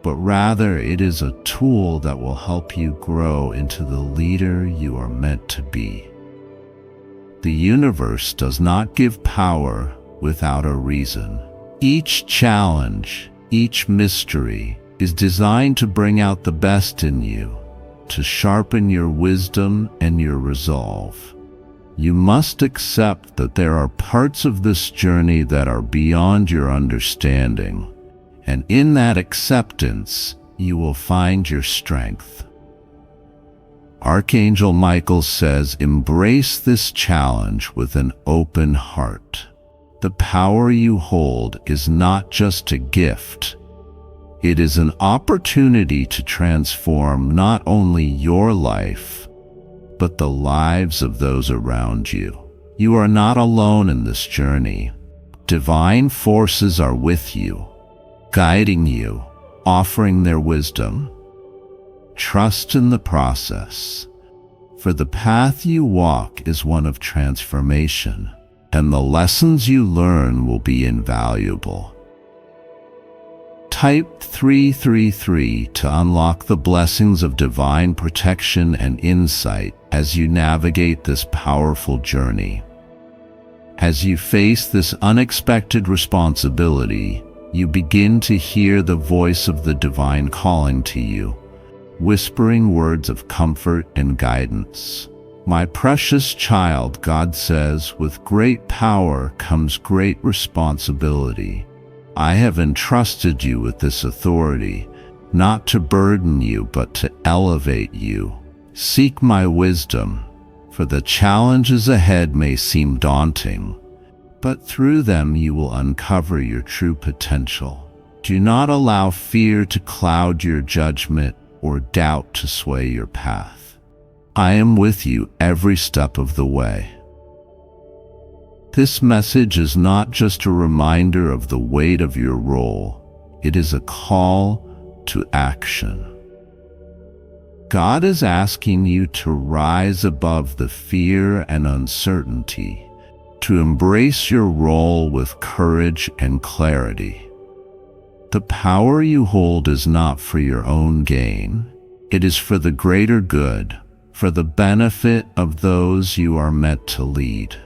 but rather it is a tool that will help you grow into the leader you are meant to be. The universe does not give power without a reason. Each challenge, each mystery is designed to bring out the best in you, to sharpen your wisdom and your resolve. You must accept that there are parts of this journey that are beyond your understanding, and in that acceptance, you will find your strength. Archangel Michael says, embrace this challenge with an open heart. The power you hold is not just a gift. It is an opportunity to transform not only your life, but the lives of those around you. You are not alone in this journey. Divine forces are with you, guiding you, offering their wisdom. Trust in the process, for the path you walk is one of transformation, and the lessons you learn will be invaluable. Type 333 to unlock the blessings of divine protection and insight as you navigate this powerful journey. As you face this unexpected responsibility, you begin to hear the voice of the divine calling to you, whispering words of comfort and guidance. My precious child, God says, with great power comes great responsibility. I have entrusted you with this authority, not to burden you, but to elevate you. Seek my wisdom, for the challenges ahead may seem daunting, but through them you will uncover your true potential. Do not allow fear to cloud your judgment or doubt to sway your path. I am with you every step of the way. This message is not just a reminder of the weight of your role, it is a call to action. God is asking you to rise above the fear and uncertainty, to embrace your role with courage and clarity. The power you hold is not for your own gain, it is for the greater good, for the benefit of those you are meant to lead.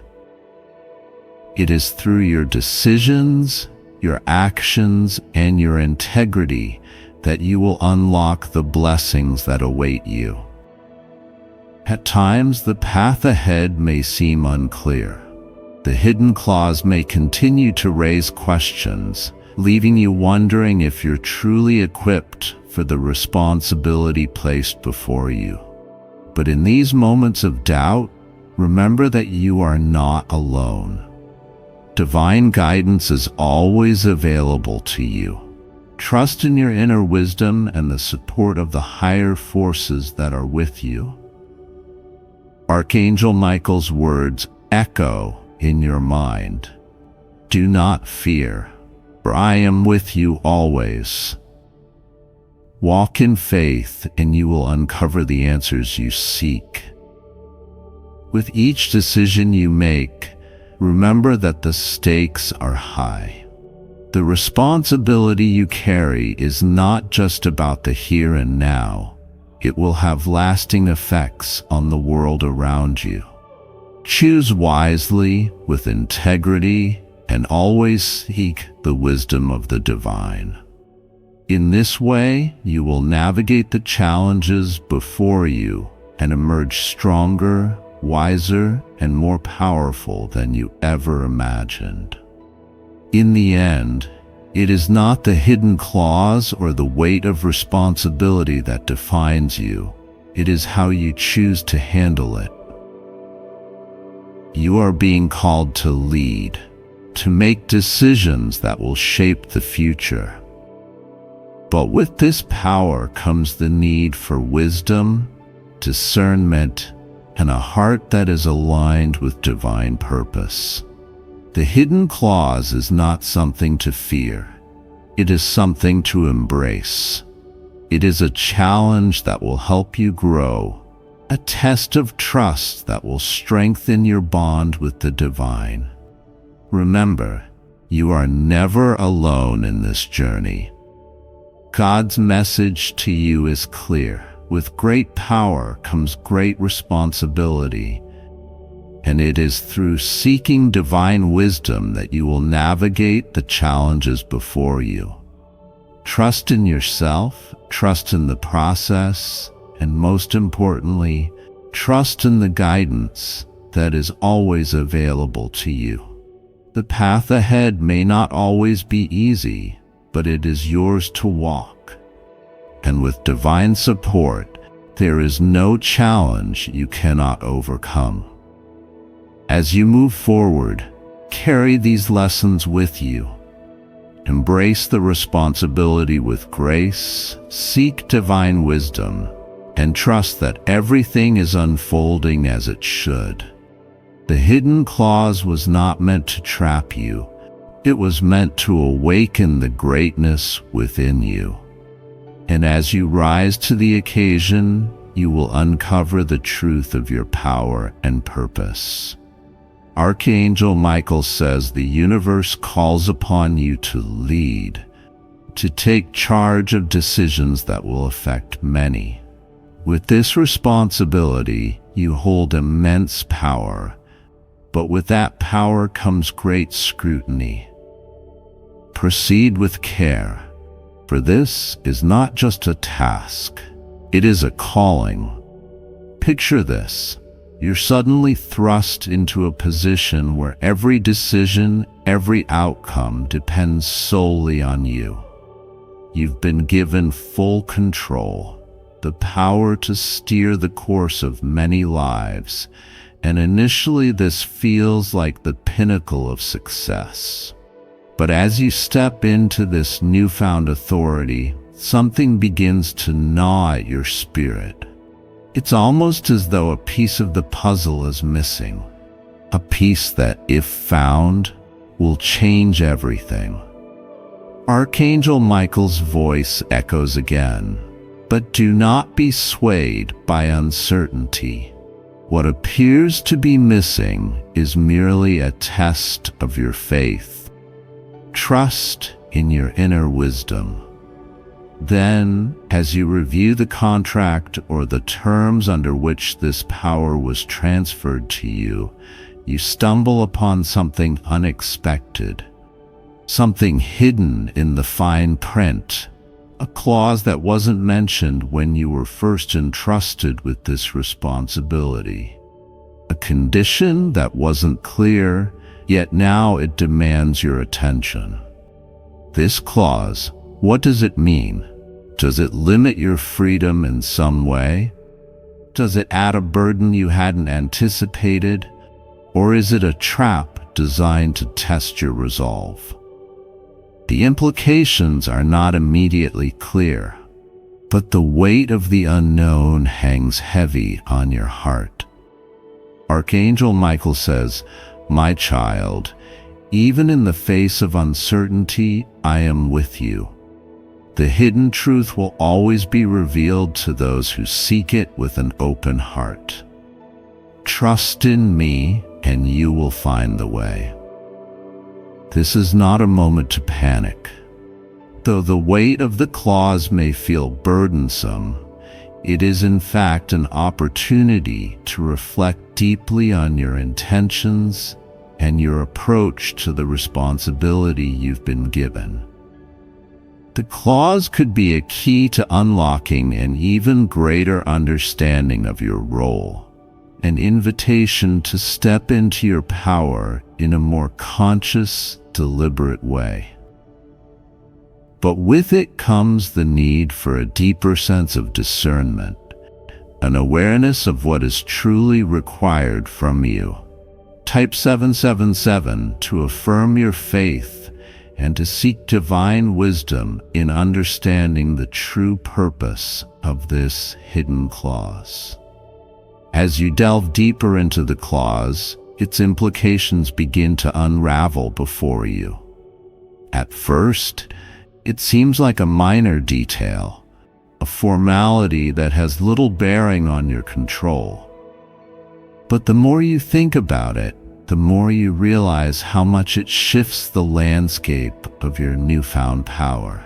It is through your decisions, your actions, and your integrity that you will unlock the blessings that await you. At times, the path ahead may seem unclear. The hidden claws may continue to raise questions, leaving you wondering if you're truly equipped for the responsibility placed before you. But in these moments of doubt, remember that you are not alone. Divine guidance is always available to you. Trust in your inner wisdom and the support of the higher forces that are with you. Archangel Michael's words echo in your mind. Do not fear, for I am with you always. Walk in faith and you will uncover the answers you seek. With each decision you make, remember that the stakes are high. The responsibility you carry is not just about the here and now. It will have lasting effects on the world around you. Choose wisely, with integrity, and always seek the wisdom of the divine. In this way, you will navigate the challenges before you and emerge stronger, wiser, and more powerful than you ever imagined. In the end, it is not the hidden claws or the weight of responsibility that defines you. It is how you choose to handle it. You are being called to lead, to make decisions that will shape the future. But with this power comes the need for wisdom, discernment, and a heart that is aligned with divine purpose. The hidden claws is not something to fear. It is something to embrace. It is a challenge that will help you grow, a test of trust that will strengthen your bond with the divine. Remember, you are never alone in this journey. God's message to you is clear. With great power comes great responsibility, and it is through seeking divine wisdom that you will navigate the challenges before you. Trust in yourself, trust in the process, and most importantly, trust in the guidance that is always available to you. The path ahead may not always be easy, but it is yours to walk. And with divine support, there is no challenge you cannot overcome. As you move forward, carry these lessons with you. Embrace the responsibility with grace, seek divine wisdom, and trust that everything is unfolding as it should. The hidden clause was not meant to trap you. It was meant to awaken the greatness within you. And as you rise to the occasion, you will uncover the truth of your power and purpose. Archangel Michael says the universe calls upon you to lead, to take charge of decisions that will affect many. With this responsibility, you hold immense power, but with that power comes great scrutiny. Proceed with care, for this is not just a task, it is a calling. Picture this. You're suddenly thrust into a position where every decision, every outcome depends solely on you. You've been given full control, the power to steer the course of many lives, and initially this feels like the pinnacle of success. But as you step into this newfound authority, something begins to gnaw at your spirit. It's almost as though a piece of the puzzle is missing, a piece that, if found, will change everything. Archangel Michael's voice echoes again, but do not be swayed by uncertainty. What appears to be missing is merely a test of your faith. Trust in your inner wisdom. Then, as you review the contract or the terms under which this power was transferred to you, you stumble upon something unexpected, something hidden in the fine print, a clause that wasn't mentioned when you were first entrusted with this responsibility, a condition that wasn't clear, yet now it demands your attention. This clause, what does it mean? Does it limit your freedom in some way? Does it add a burden you hadn't anticipated? Or is it a trap designed to test your resolve? The implications are not immediately clear, but the weight of the unknown hangs heavy on your heart. Archangel Michael says, "My child, even in the face of uncertainty, I am with you. The hidden truth will always be revealed to those who seek it with an open heart. Trust in me, and you will find the way." This is not a moment to panic. Though the weight of the clause may feel burdensome, it is in fact an opportunity to reflect deeply on your intentions and your approach to the responsibility you've been given. The clause could be a key to unlocking an even greater understanding of your role, an invitation to step into your power in a more conscious, deliberate way. But with it comes the need for a deeper sense of discernment, an awareness of what is truly required from you. Type 777 to affirm your faith and to seek divine wisdom in understanding the true purpose of this hidden clause. As you delve deeper into the clause, its implications begin to unravel before you. At first, it seems like a minor detail, a formality that has little bearing on your control. But the more you think about it, the more you realize how much it shifts the landscape of your newfound power.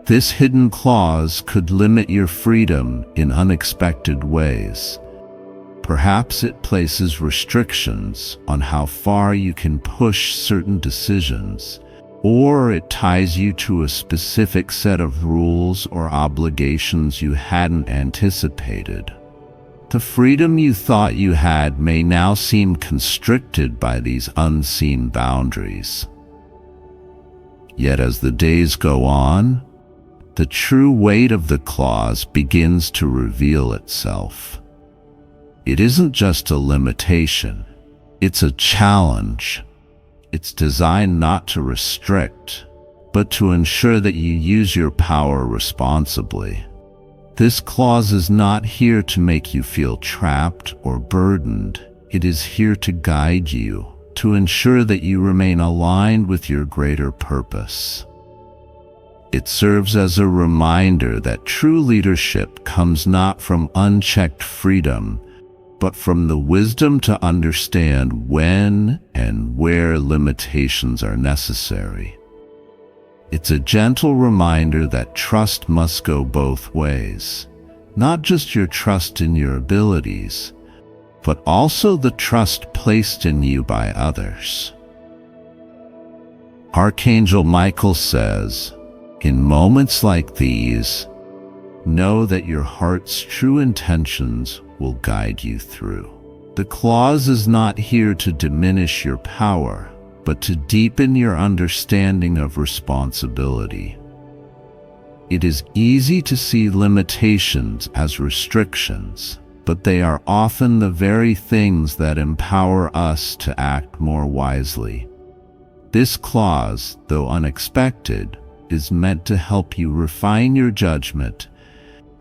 This hidden clause could limit your freedom in unexpected ways. Perhaps it places restrictions on how far you can push certain decisions, or it ties you to a specific set of rules or obligations you hadn't anticipated. The freedom you thought you had may now seem constricted by these unseen boundaries. Yet as the days go on, the true weight of the clause begins to reveal itself. It isn't just a limitation, it's a challenge. It's designed not to restrict, but to ensure that you use your power responsibly. This clause is not here to make you feel trapped or burdened. It is here to guide you, to ensure that you remain aligned with your greater purpose. It serves as a reminder that true leadership comes not from unchecked freedom, but from the wisdom to understand when and where limitations are necessary. It's a gentle reminder that trust must go both ways, not just your trust in your abilities, but also the trust placed in you by others. Archangel Michael says, "In moments like these, know that your heart's true intentions will guide you through." The clause is not here to diminish your power, but to deepen your understanding of responsibility. It is easy to see limitations as restrictions, but they are often the very things that empower us to act more wisely. This clause, though unexpected, is meant to help you refine your judgment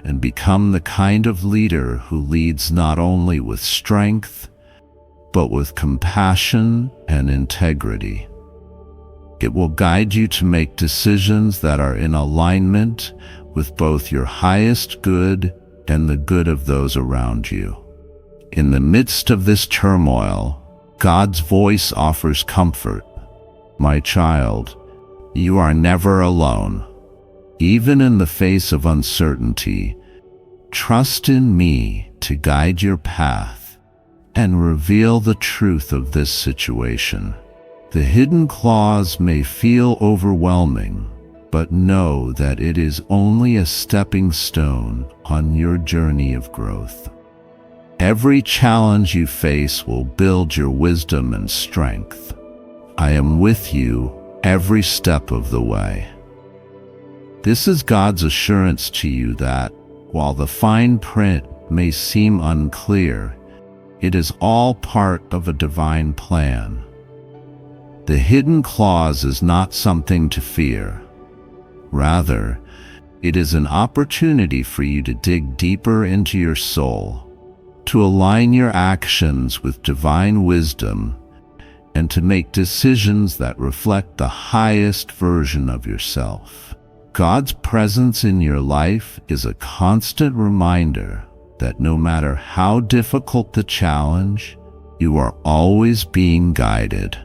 and become the kind of leader who leads not only with strength, but with compassion and integrity. It will guide you to make decisions that are in alignment with both your highest good and the good of those around you. In the midst of this turmoil, God's voice offers comfort. "My child, you are never alone. Even in the face of uncertainty, trust in me to guide your path and reveal the truth of this situation." The hidden clause may feel overwhelming, but know that it is only a stepping stone on your journey of growth. Every challenge you face will build your wisdom and strength. I am with you every step of the way. This is God's assurance to you that, while the fine print may seem unclear, it is all part of a divine plan. The hidden clause is not something to fear. Rather, it is an opportunity for you to dig deeper into your soul, to align your actions with divine wisdom, and to make decisions that reflect the highest version of yourself. God's presence in your life is a constant reminder that no matter how difficult the challenge, you are always being guided.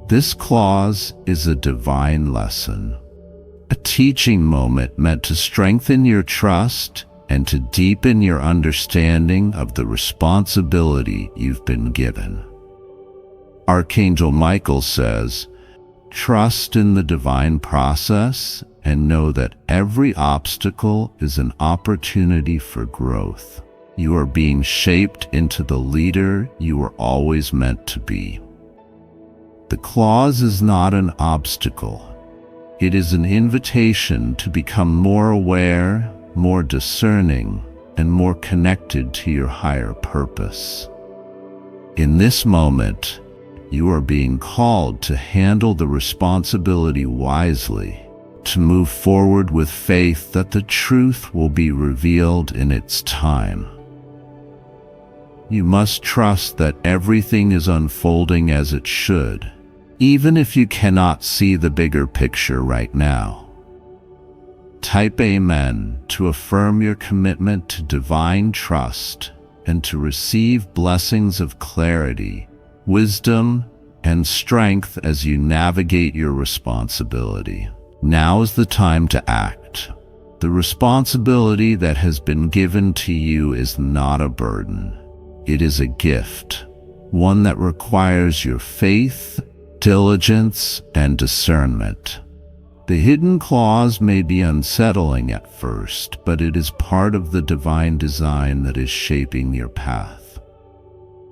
This clause is a divine lesson, a teaching moment meant to strengthen your trust and to deepen your understanding of the responsibility you've been given. Archangel Michael says, "Trust in the divine process and know that every obstacle is an opportunity for growth. You are being shaped into the leader you were always meant to be." The clause is not an obstacle. It is an invitation to become more aware, more discerning, and more connected to your higher purpose. In this moment, you are being called to handle the responsibility wisely, to move forward with faith that the truth will be revealed in its time. You must trust that everything is unfolding as it should, even if you cannot see the bigger picture right now. Type Amen to affirm your commitment to divine trust and to receive blessings of clarity, wisdom, and strength as you navigate your responsibility. Now is the time to act. The responsibility that has been given to you is not a burden. It is a gift, one that requires your faith, diligence, and discernment. The hidden clause may be unsettling at first, but it is part of the divine design that is shaping your path.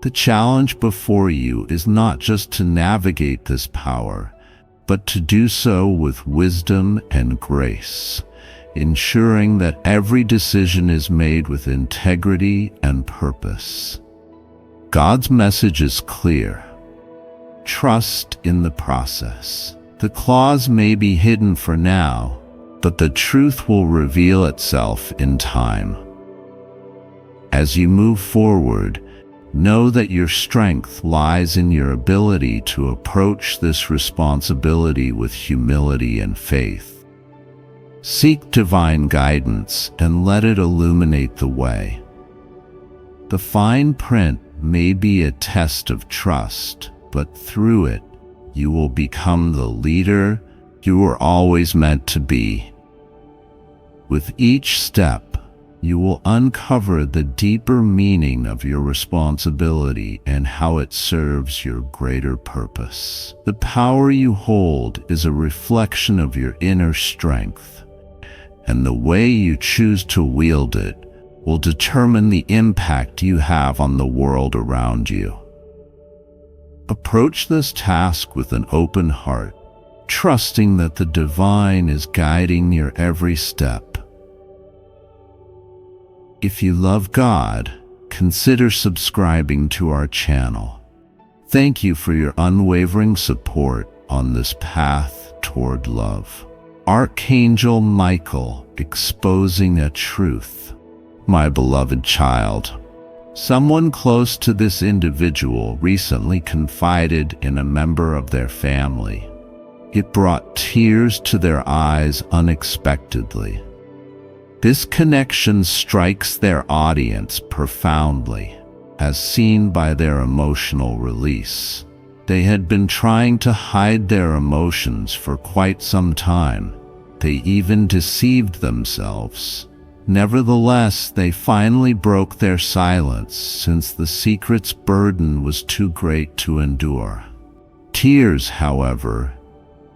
The challenge before you is not just to navigate this power, but to do so with wisdom and grace, ensuring that every decision is made with integrity and purpose. God's message is clear. Trust in the process. The clause may be hidden for now, but the truth will reveal itself in time. As you move forward, Know that your strength lies in your ability to approach this responsibility with humility and faith. Seek divine guidance and let it illuminate the way. The fine print may be a test of trust, but through it, you will become the leader you were always meant to be. With each step, you will uncover the deeper meaning of your responsibility and how it serves your greater purpose. The power you hold is a reflection of your inner strength, and the way you choose to wield it will determine the impact you have on the world around you. Approach this task with an open heart, trusting that the divine is guiding your every step. If you love God, consider subscribing to our channel. Thank you for your unwavering support on this path toward love. Archangel Michael, exposing a truth. My beloved child, someone close to this individual recently confided in a member of their family. It brought tears to their eyes unexpectedly. This connection strikes their audience profoundly, as seen by their emotional release. They had been trying to hide their emotions for quite some time. They even deceived themselves. Nevertheless, they finally broke their silence since the secret's burden was too great to endure. Tears, however,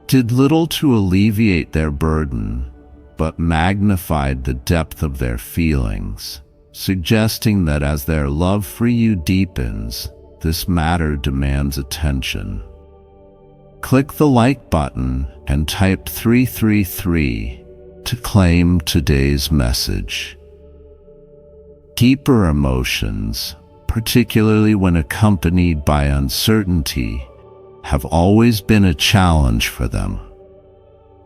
did little to alleviate their burden, but magnified the depth of their feelings, suggesting that as their love for you deepens, this matter demands attention. Click the like button and type 333 to claim today's message. Deeper emotions, particularly when accompanied by uncertainty, have always been a challenge for them.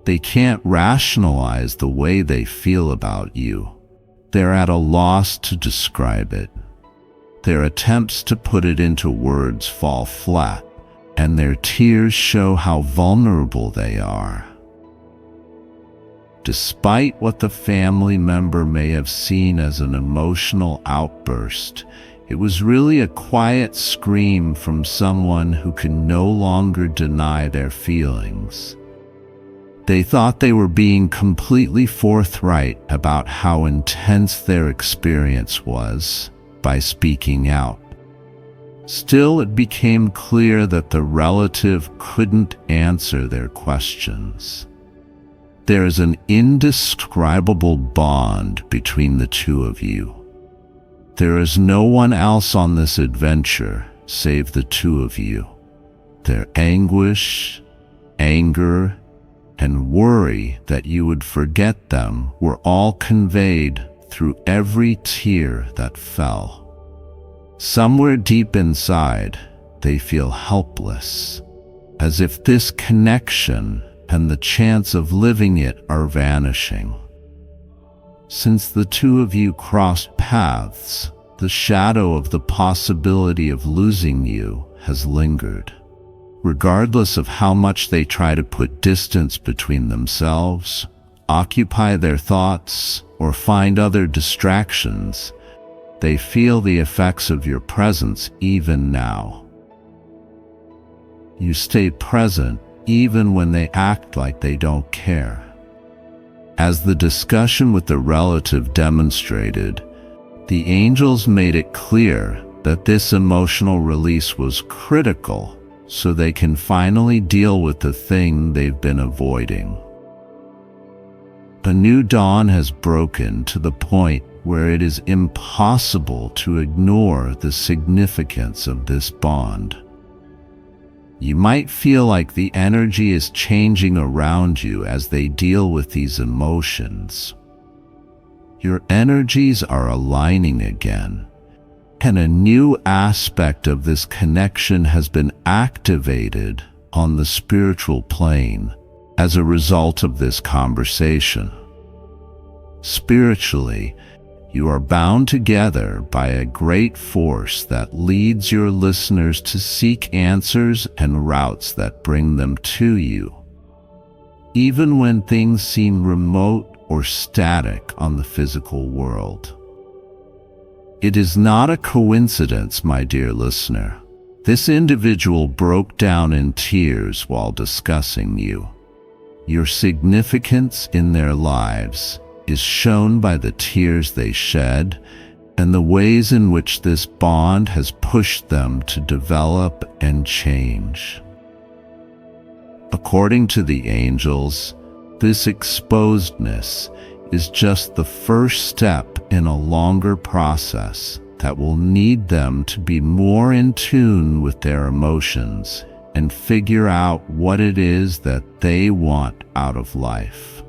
They can't rationalize the way they feel about you. They're at a loss to describe it. Their attempts to put it into words fall flat, and their tears show how vulnerable they are. Despite what the family member may have seen as an emotional outburst, it was really a quiet scream from someone who can no longer deny their feelings. They thought they were being completely forthright about how intense their experience was by speaking out. Still, it became clear that the relative couldn't answer their questions. There is an indescribable bond between the two of you. There is no one else on this adventure save the two of you. Their anguish, anger, and worry that you would forget them were all conveyed through every tear that fell. Somewhere deep inside, they feel helpless, as if this connection and the chance of living it are vanishing. Since the two of you crossed paths, the shadow of the possibility of losing you has lingered. Regardless of how much they try to put distance between themselves, occupy their thoughts, or find other distractions, they feel the effects of your presence even now. You stay present even when they act like they don't care. As the discussion with the relative demonstrated, the angels made it clear that this emotional release was critical so they can finally deal with the thing they've been avoiding. A new dawn has broken to the point where it is impossible to ignore the significance of this bond. You might feel like the energy is changing around you as they deal with these emotions. Your energies are aligning again, and a new aspect of this connection has been activated on the spiritual plane as a result of this conversation. Spiritually, You are bound together by a great force that leads your listeners to seek answers and routes that bring them to you, even when things seem remote or static on the physical world. It is not a coincidence, my dear listener. This individual broke down in tears while discussing you. Your significance in their lives is shown by the tears they shed and the ways in which this bond has pushed them to develop and change. According to the angels, this exposedness is just the first step in a longer process that will need them to be more in tune with their emotions and figure out what it is that they want out of life.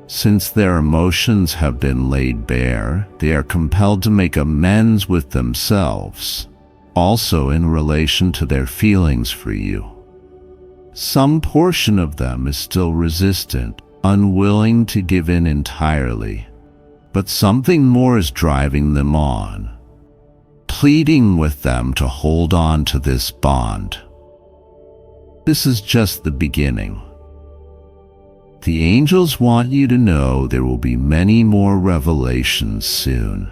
Since their emotions have been laid bare, they are compelled to make amends with themselves, also in relation to their feelings for you. Some portion of them is still resistant, unwilling to give in entirely, but something more is driving them on, pleading with them to hold on to this bond. This is just the beginning. The angels want you to know there will be many more revelations soon.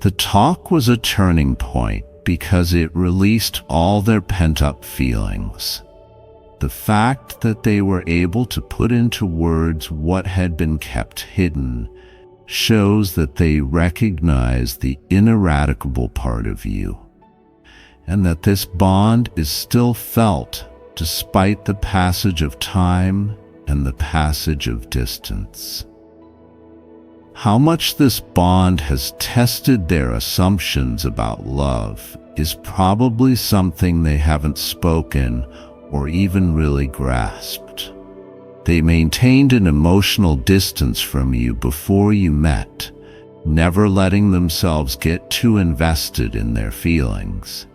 The talk was a turning point because it released all their pent-up feelings. The fact that they were able to put into words what had been kept hidden shows that they recognize the ineradicable part of you, and that this bond is still felt despite the passage of time and the passage of distance. How much this bond has tested their assumptions about love is probably something they haven't spoken or even really grasped. They maintained an emotional distance from you before you met, never letting themselves get too invested in their feelings.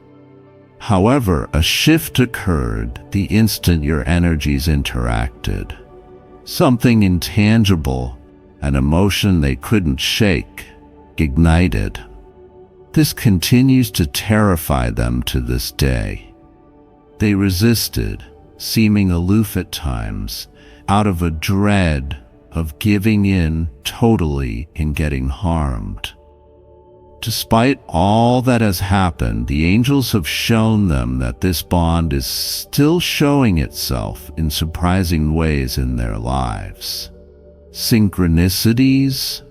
However, a shift occurred the instant your energies interacted. Something intangible, an emotion they couldn't shake, ignited. This continues to terrify them to this day. They resisted, seeming aloof at times, out of a dread of giving in totally and getting harmed. Despite all that has happened, the angels have shown them that this bond is still showing itself in surprising ways in their lives. Synchronicities,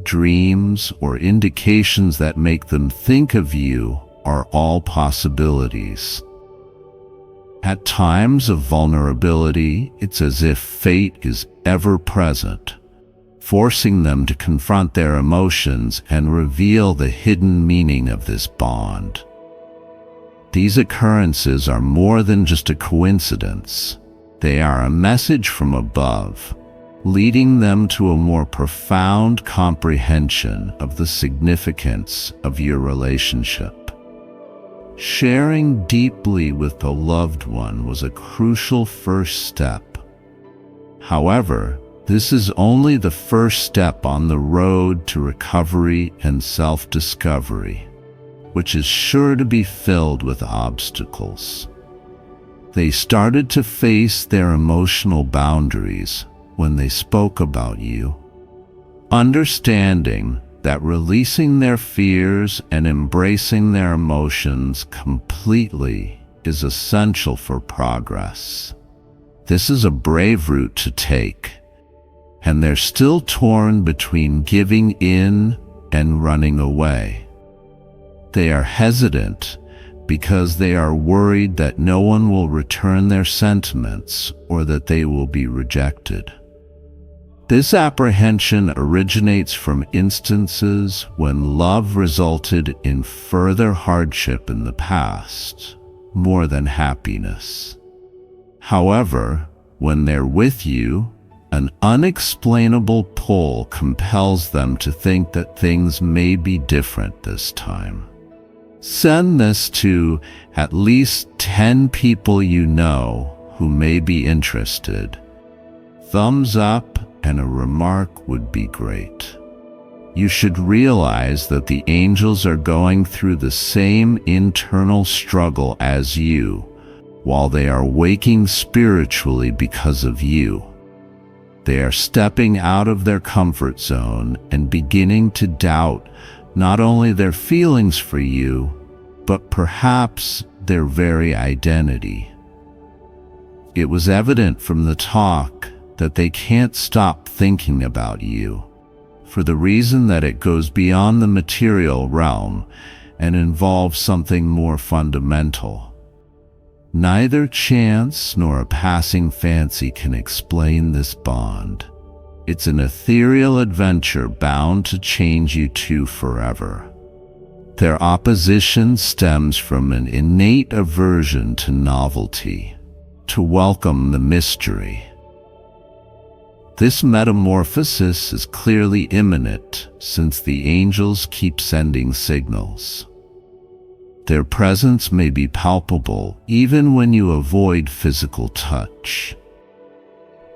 dreams, or indications that make them think of you are all possibilities. At times of vulnerability, it's as if fate is ever present, forcing them to confront their emotions and reveal the hidden meaning of this bond. These occurrences are more than just a coincidence. They are a message from above, leading them to a more profound comprehension of the significance of your relationship. Sharing deeply with a loved one was a crucial first step. However, this is only the first step on the road to recovery and self-discovery, which is sure to be filled with obstacles. They started to face their emotional boundaries when they spoke about you, understanding that releasing their fears and embracing their emotions completely is essential for progress. This is a brave route to take, and they're still torn between giving in and running away. They are hesitant because they are worried that no one will return their sentiments or that they will be rejected. This apprehension originates from instances when love resulted in further hardship in the past, more than happiness. However, when they're with you, an unexplainable pull compels them to think that things may be different this time. Send this to at least 10 people you know who may be interested. Thumbs up and a remark would be great. You should realize that the angels are going through the same internal struggle as you, while they are waking spiritually because of you. They are stepping out of their comfort zone and beginning to doubt not only their feelings for you, but perhaps their very identity. It was evident from the talk that they can't stop thinking about you, for the reason that it goes beyond the material realm and involves something more fundamental. Neither chance nor a passing fancy can explain this bond. It's an ethereal adventure bound to change you two forever. Their opposition stems from an innate aversion to novelty, to welcome the mystery. This metamorphosis is clearly imminent since the angels keep sending signals. Their presence may be palpable even when you avoid physical touch.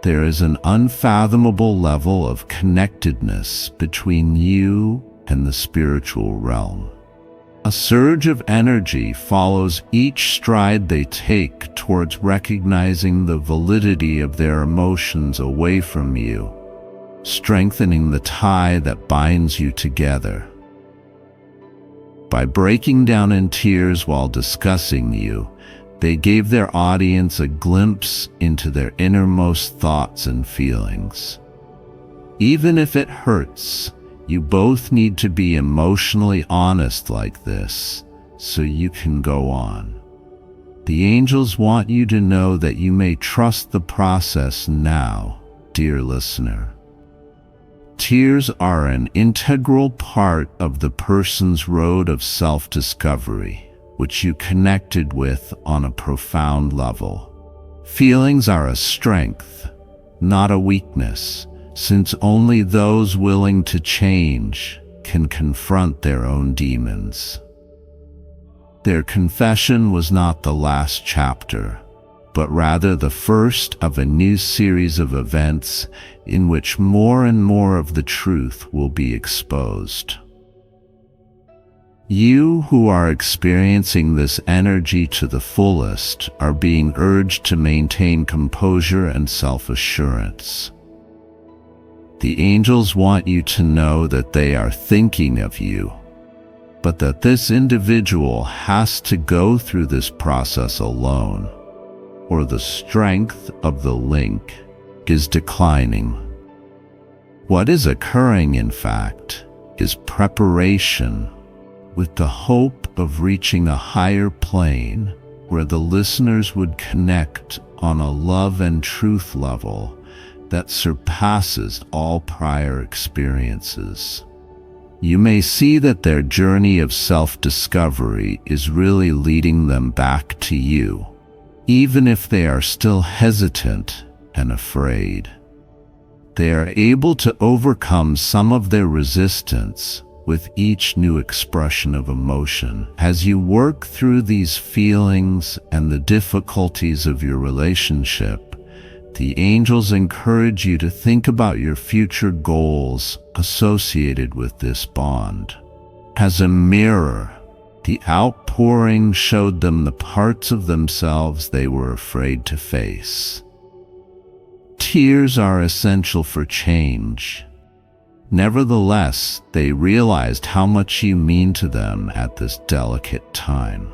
There is an unfathomable level of connectedness between you and the spiritual realm. A surge of energy follows each stride they take towards recognizing the validity of their emotions away from you, strengthening the tie that binds you together. By breaking down in tears while discussing you, they gave their audience a glimpse into their innermost thoughts and feelings. Even if it hurts, you both need to be emotionally honest like this, so you can go on. The angels want you to know that you may trust the process now, dear listener. Tears are an integral part of the person's road of self-discovery, which you connected with on a profound level. Feelings are a strength, not a weakness, since only those willing to change can confront their own demons. Their confession was not the last chapter, but rather the first of a new series of events in which more and more of the truth will be exposed. You who are experiencing this energy to the fullest are being urged to maintain composure and self-assurance. The angels want you to know that they are thinking of you, but that this individual has to go through this process alone, or the strength of the link is declining. What is occurring, in fact, is preparation, with the hope of reaching a higher plane where the listeners would connect on a love and truth level that surpasses all prior experiences. You may see that their journey of self-discovery is really leading them back to you, even if they are still hesitant and afraid. They are able to overcome some of their resistance with each new expression of emotion. As you work through these feelings and the difficulties of your relationship, the angels encourage you to think about your future goals associated with this bond. As a mirror, the outpouring showed them the parts of themselves they were afraid to face. Tears are essential for change. Nevertheless, they realized how much you mean to them at this delicate time.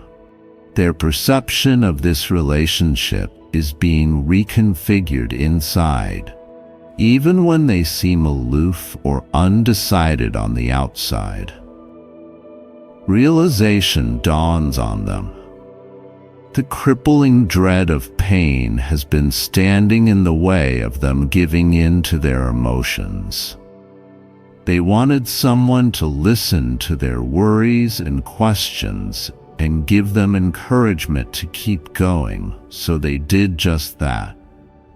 Their perception of this relationship is being reconfigured inside, even when they seem aloof or undecided on the outside. Realization dawns on them. The crippling dread of pain has been standing in the way of them giving in to their emotions. They wanted someone to listen to their worries and questions and give them encouragement to keep going, so they did just that.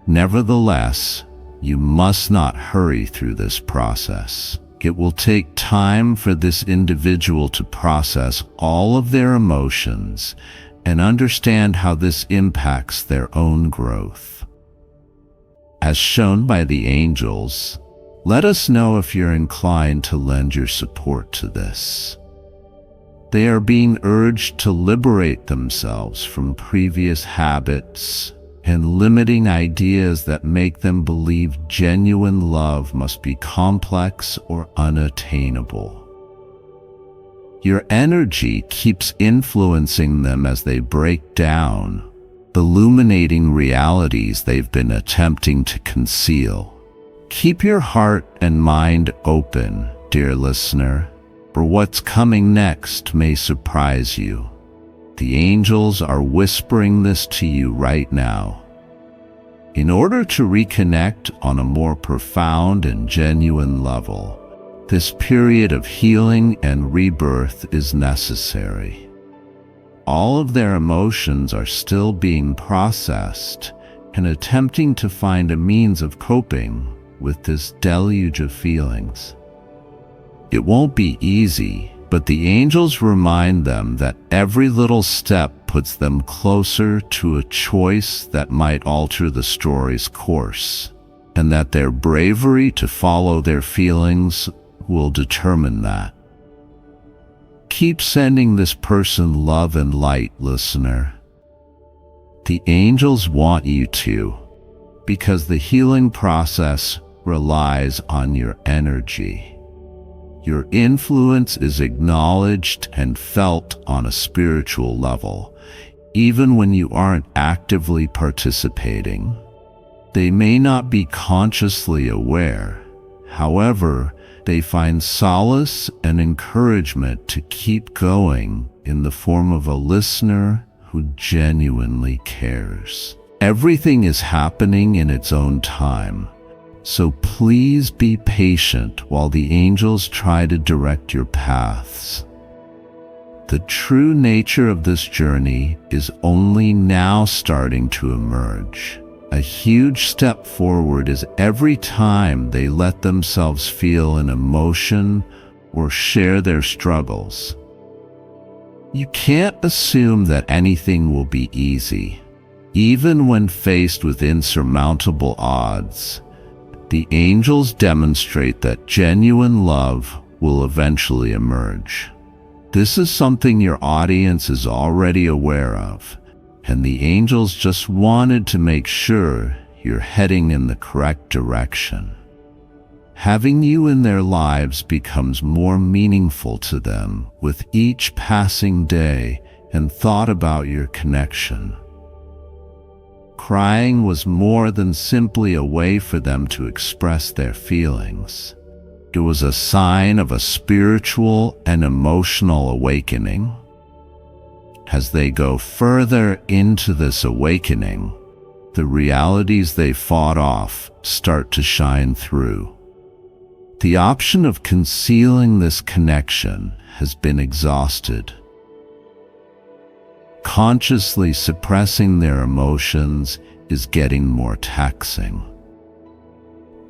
Nevertheless, you must not hurry through this process. It will take time for this individual to process all of their emotions and understand how this impacts their own growth. As shown by the angels, Let us know if you're inclined to lend your support to this. They are being urged to liberate themselves from previous habits and limiting ideas that make them believe genuine love must be complex or unattainable. Your energy keeps influencing them as they break down, illuminating realities they've been attempting to conceal. Keep your heart and mind open, dear listener, for what's coming next may surprise you. The angels are whispering this to you right now. In order to reconnect on a more profound and genuine level, this period of healing and rebirth is necessary. All of their emotions are still being processed and attempting to find a means of coping with this deluge of feelings. It won't be easy, but the angels remind them that every little step puts them closer to a choice that might alter the story's course, and that their bravery to follow their feelings will determine that. Keep sending this person love and light, listener. The angels want you to, because the healing process relies on your energy. Your influence is acknowledged and felt on a spiritual level, even when you aren't actively participating. They may not be consciously aware. However, they find solace and encouragement to keep going in the form of a listener who genuinely cares. Everything is happening in its own time, so please be patient while the angels try to direct your paths. The true nature of this journey is only now starting to emerge. A huge step forward is every time they let themselves feel an emotion or share their struggles. You can't assume that anything will be easy. Even when faced with insurmountable odds, the angels demonstrate that genuine love will eventually emerge. This is something your audience is already aware of, and the angels just wanted to make sure you're heading in the correct direction. Having you in their lives becomes more meaningful to them with each passing day and thought about your connection. Crying was more than simply a way for them to express their feelings. It was a sign of a spiritual and emotional awakening. As they go further into this awakening, the realities they fought off start to shine through. The option of concealing this connection has been exhausted. Consciously suppressing their emotions is getting more taxing.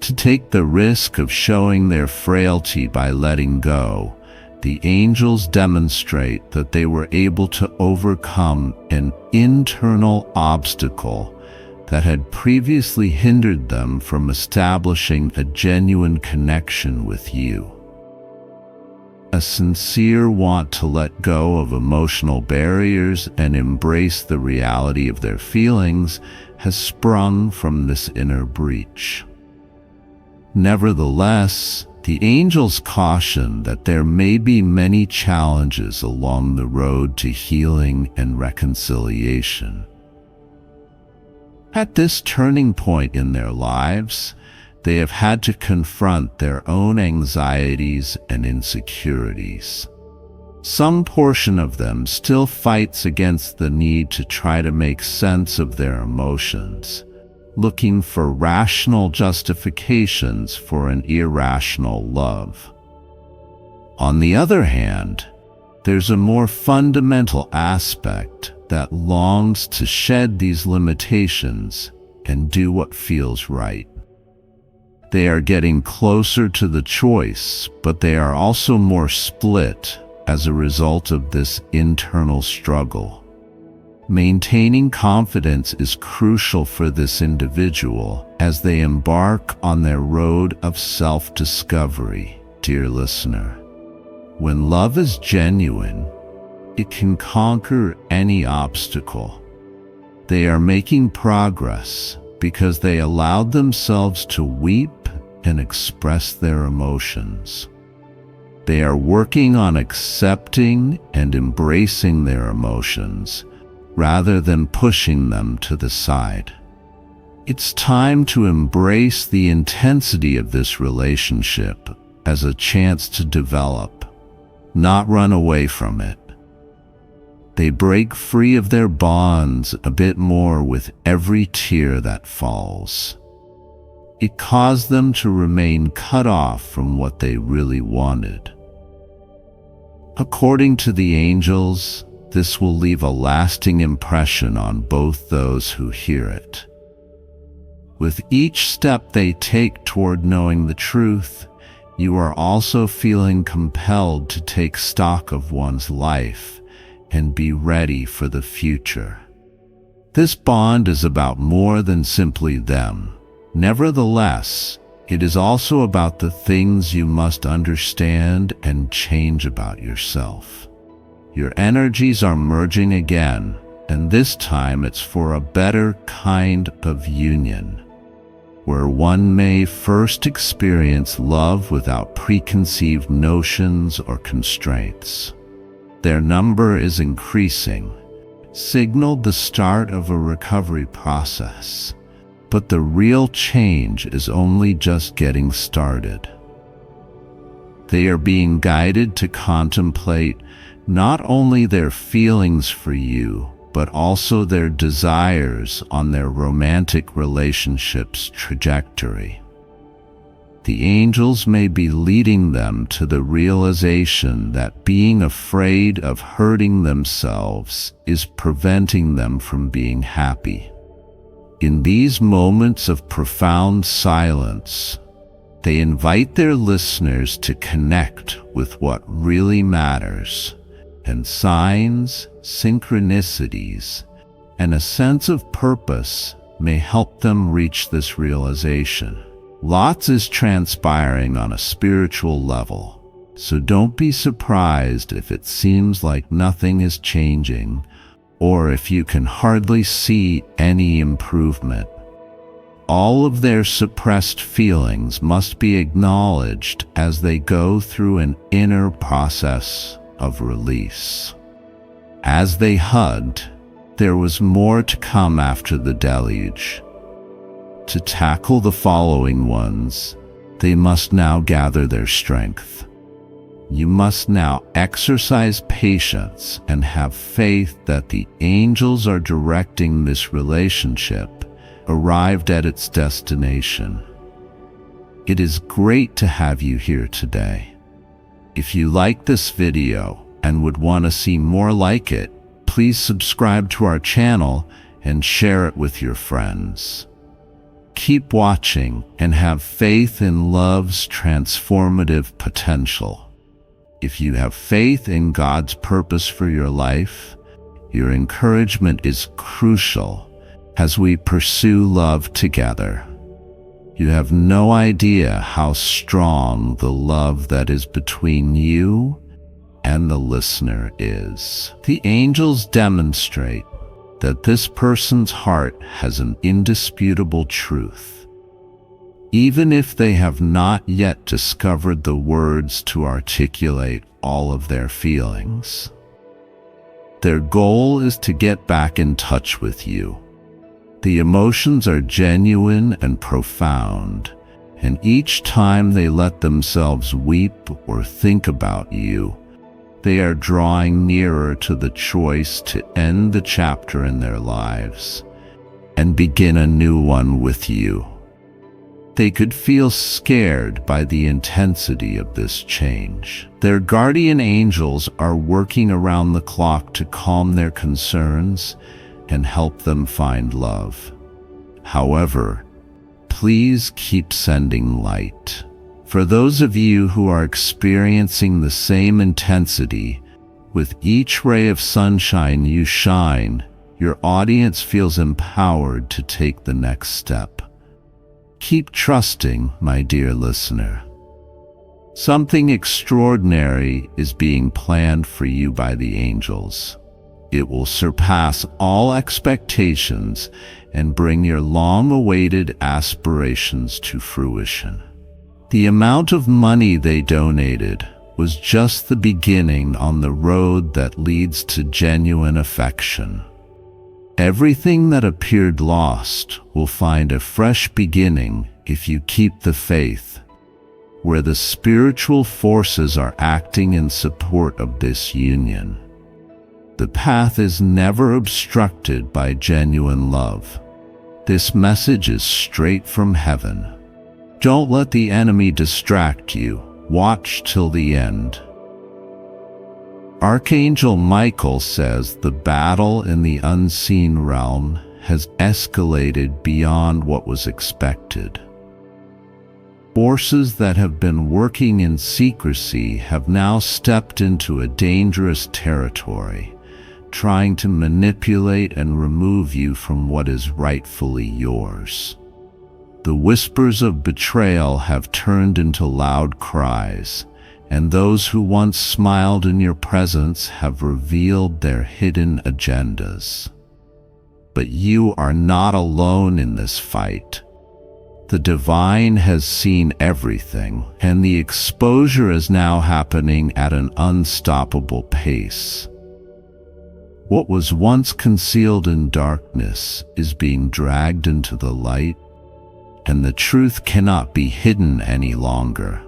To take the risk of showing their frailty by letting go, the angels demonstrate that they were able to overcome an internal obstacle that had previously hindered them from establishing a genuine connection with you. A sincere want to let go of emotional barriers and embrace the reality of their feelings has sprung from this inner breach. Nevertheless, the angels caution that there may be many challenges along the road to healing and reconciliation. At this turning point in their lives, they have had to confront their own anxieties and insecurities. Some portion of them still fights against the need to try to make sense of their emotions, looking for rational justifications for an irrational love. On the other hand, there's a more fundamental aspect that longs to shed these limitations and do what feels right. They are getting closer to the choice, but they are also more split as a result of this internal struggle. Maintaining confidence is crucial for this individual as they embark on their road of self-discovery. Dear listener, when love is genuine, it can conquer any obstacle. They are making progress because they allowed themselves to weep and express their emotions. They are working on accepting and embracing their emotions rather than pushing them to the side. It's time to embrace the intensity of this relationship as a chance to develop, not run away from it. They break free of their bonds a bit more with every tear that falls. It caused them to remain cut off from what they really wanted. According to the angels, this will leave a lasting impression on both those who hear it. With each step they take toward knowing the truth, you are also feeling compelled to take stock of one's life and be ready for the future. This bond is about more than simply them. Nevertheless, it is also about the things you must understand and change about yourself. Your energies are merging again, and this time it's for a better kind of union, where one may first experience love without preconceived notions or constraints. Their number is increasing, signaled the start of a recovery process, but the real change is only just getting started. They are being guided to contemplate not only their feelings for you, but also their desires on their romantic relationship's trajectory. The angels may be leading them to the realization that being afraid of hurting themselves is preventing them from being happy. In these moments of profound silence, they invite their listeners to connect with what really matters, and signs, synchronicities, and a sense of purpose may help them reach this realization. Lots is transpiring on a spiritual level, so don't be surprised if it seems like nothing is changing, or if you can hardly see any improvement. All of their suppressed feelings must be acknowledged as they go through an inner process of release. As they hugged, there was more to come after the deluge. To tackle the following ones, they must now gather their strength. You must now exercise patience and have faith that the angels are directing this relationship arrived at its destination. It is great to have you here today. If you like this video and would want to see more like it, please subscribe to our channel and share it with your friends. Keep watching and have faith in love's transformative potential. If you have faith in God's purpose for your life, your encouragement is crucial as we pursue love together. You have no idea how strong the love that is between you and the listener is. The angels demonstrate that this person's heart has an indisputable truth, even if they have not yet discovered the words to articulate all of their feelings. Their goal is to get back in touch with you. The emotions are genuine and profound, and each time they let themselves weep or think about you, they are drawing nearer to the choice to end the chapter in their lives and begin a new one with you. They could feel scared by the intensity of this change. Their guardian angels are working around the clock to calm their concerns and help them find love. However, please keep sending light. For those of you who are experiencing the same intensity, with each ray of sunshine you shine, your audience feels empowered to take the next step. Keep trusting, my dear listener. Something extraordinary is being planned for you by the angels. It will surpass all expectations and bring your long-awaited aspirations to fruition. The amount of money they donated was just the beginning on the road that leads to genuine affection. Everything that appeared lost will find a fresh beginning if you keep the faith, where the spiritual forces are acting in support of this union. The path is never obstructed by genuine love. This message is straight from heaven. Don't let the enemy distract you. Watch till the end. Archangel Michael says the battle in the unseen realm has escalated beyond what was expected. Forces that have been working in secrecy have now stepped into a dangerous territory, trying to manipulate and remove you from what is rightfully yours. The whispers of betrayal have turned into loud cries, and those who once smiled in your presence have revealed their hidden agendas. But you are not alone in this fight. The divine has seen everything, and the exposure is now happening at an unstoppable pace. What was once concealed in darkness is being dragged into the light, and the truth cannot be hidden any longer.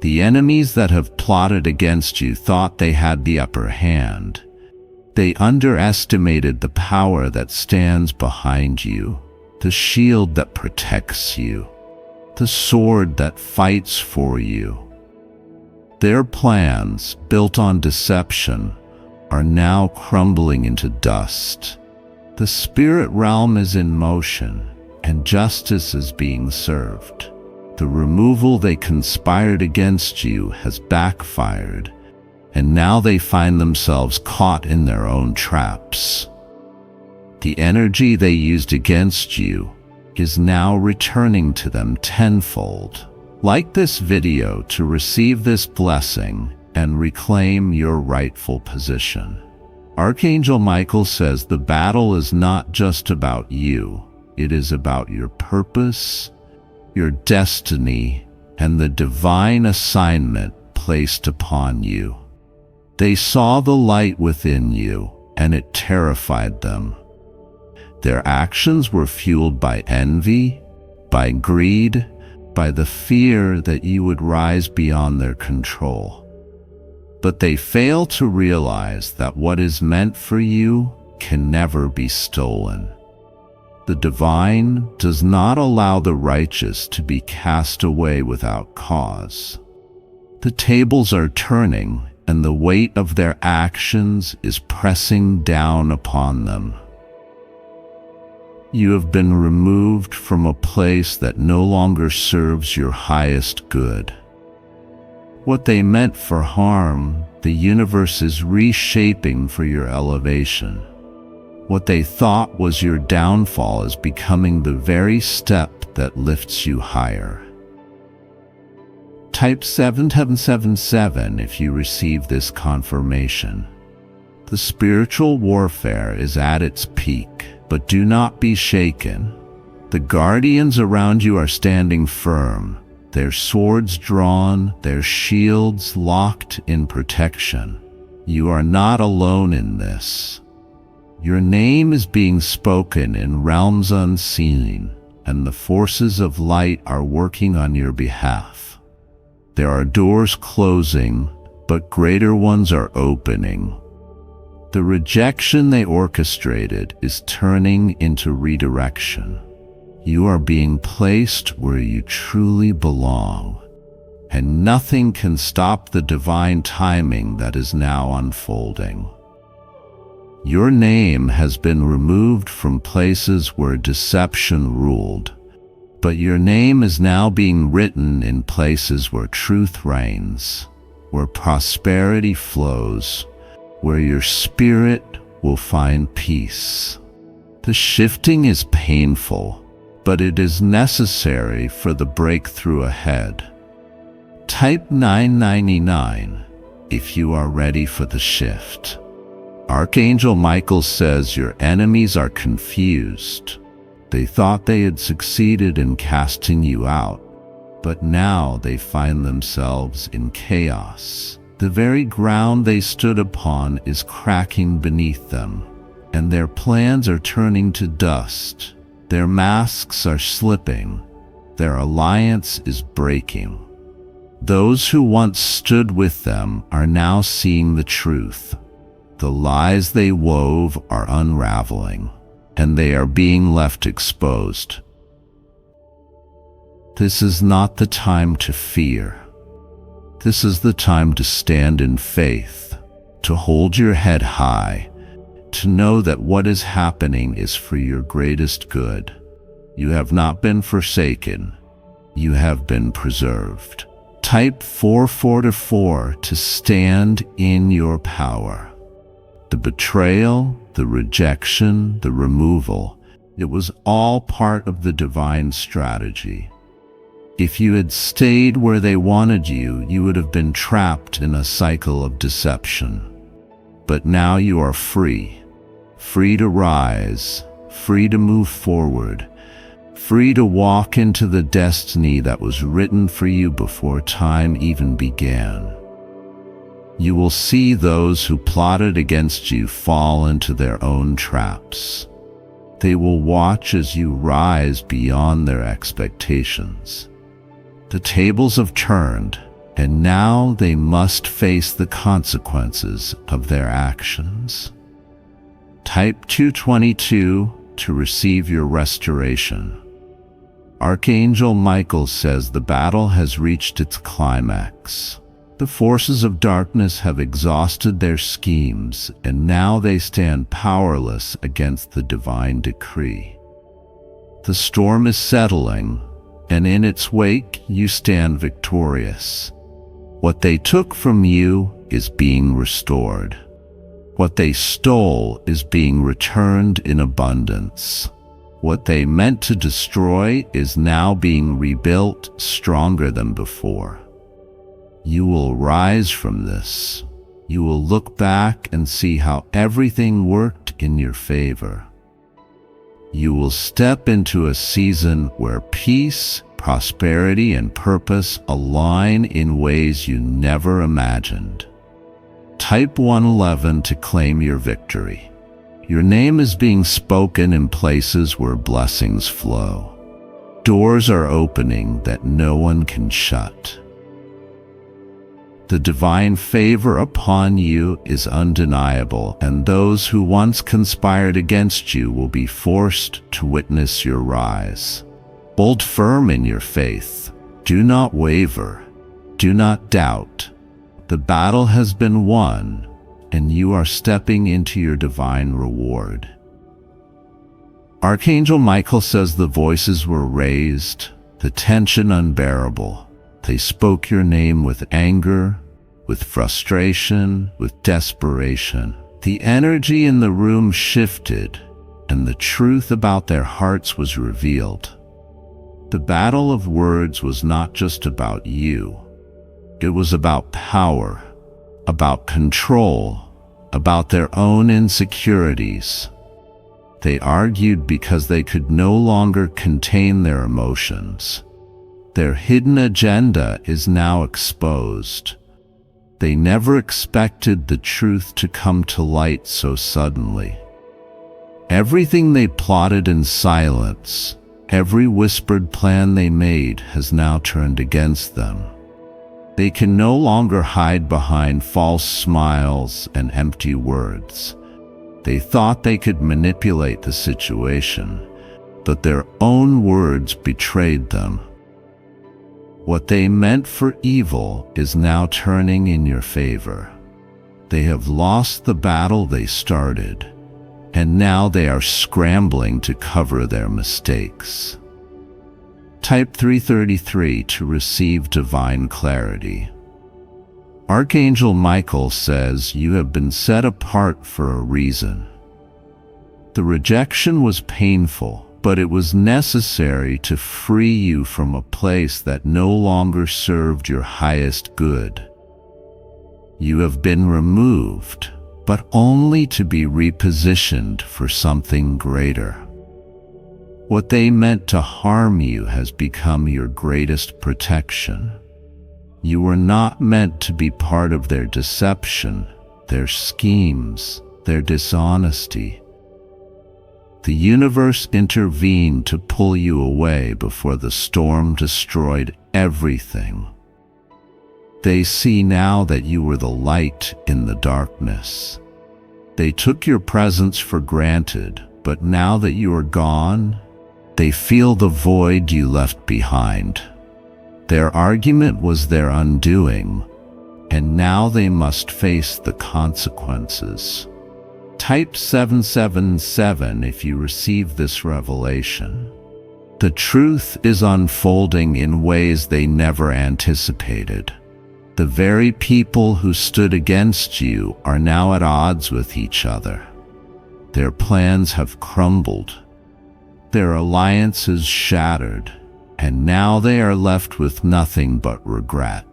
The enemies that have plotted against you thought they had the upper hand. They underestimated the power that stands behind you, the shield that protects you, the sword that fights for you. Their plans, built on deception, are now crumbling into dust. The spirit realm is in motion, and justice is being served. The removal they conspired against you has backfired, and now they find themselves caught in their own traps. The energy they used against you is now returning to them tenfold. Like this video to receive this blessing and reclaim your rightful position. Archangel Michael says the battle is not just about you. It is about your purpose, your destiny, and the divine assignment placed upon you. They saw the light within you, and it terrified them. Their actions were fueled by envy, by greed, by the fear that you would rise beyond their control. But they fail to realize that what is meant for you can never be stolen. The divine does not allow the righteous to be cast away without cause. The tables are turning, and the weight of their actions is pressing down upon them. You have been removed from a place that no longer serves your highest good. What they meant for harm, the universe is reshaping for your elevation. What they thought was your downfall is becoming the very step that lifts you higher. Type 7777 if you receive this confirmation. The spiritual warfare is at its peak, but do not be shaken. The guardians around you are standing firm, their swords drawn, their shields locked in protection. You are not alone in this. Your name is being spoken in realms unseen, and the forces of light are working on your behalf. There are doors closing, but greater ones are opening. The rejection they orchestrated is turning into redirection. You are being placed where you truly belong, and nothing can stop the divine timing that is now unfolding. Your name has been removed from places where deception ruled, but your name is now being written in places where truth reigns, where prosperity flows, where your spirit will find peace. The shifting is painful, but it is necessary for the breakthrough ahead. Type 999 if you are ready for the shift. Archangel Michael says your enemies are confused. They thought they had succeeded in casting you out, but now they find themselves in chaos. The very ground they stood upon is cracking beneath them, and their plans are turning to dust. Their masks are slipping. Their alliance is breaking. Those who once stood with them are now seeing the truth. The lies they wove are unraveling, and they are being left exposed. This is not the time to fear. This is the time to stand in faith, to hold your head high, to know that what is happening is for your greatest good. You have not been forsaken. You have been preserved. Type 444 to stand in your power. The betrayal, the rejection, the removal, it was all part of the divine strategy. If you had stayed where they wanted you, you would have been trapped in a cycle of deception. But now you are free, free to rise, free to move forward, free to walk into the destiny that was written for you before time even began. You will see those who plotted against you fall into their own traps. They will watch as you rise beyond their expectations. The tables have turned, and now they must face the consequences of their actions. Type 222 to receive your restoration. Archangel Michael says the battle has reached its climax. The forces of darkness have exhausted their schemes, and now they stand powerless against the divine decree. The storm is settling, and in its wake you stand victorious. What they took from you is being restored. What they stole is being returned in abundance. What they meant to destroy is now being rebuilt stronger than before. You will rise from this. You will look back and see how everything worked in your favor. You will step into a season where peace, prosperity, and purpose align in ways you never imagined. Type 111 to claim your victory. Your name is being spoken in places where blessings flow. Doors are opening that no one can shut. The divine favor upon you is undeniable, and those who once conspired against you will be forced to witness your rise. Hold firm in your faith. Do not waver. Do not doubt. The battle has been won, and you are stepping into your divine reward. Archangel Michael says the voices were raised, the tension unbearable. They spoke your name with anger, with frustration, with desperation. The energy in the room shifted, and the truth about their hearts was revealed. The battle of words was not just about you. It was about power, about control, about their own insecurities. They argued because they could no longer contain their emotions. Their hidden agenda is now exposed. They never expected the truth to come to light so suddenly. Everything they plotted in silence, every whispered plan they made has now turned against them. They can no longer hide behind false smiles and empty words. They thought they could manipulate the situation, but their own words betrayed them. What they meant for evil is now turning in your favor. They have lost the battle they started, and now they are scrambling to cover their mistakes. Type 333 to receive divine clarity. Archangel Michael says you have been set apart for a reason. The rejection was painful, but it was necessary to free you from a place that no longer served your highest good. You have been removed, but only to be repositioned for something greater. What they meant to harm you has become your greatest protection. You were not meant to be part of their deception, their schemes, their dishonesty. The universe intervened to pull you away before the storm destroyed everything. They see now that you were the light in the darkness. They took your presence for granted, but now that you are gone, they feel the void you left behind. Their argument was their undoing, and now they must face the consequences. Type 777 if you receive this revelation. The truth is unfolding in ways they never anticipated. The very people who stood against you are now at odds with each other. Their plans have crumbled. Their alliances shattered, and now they are left with nothing but regret.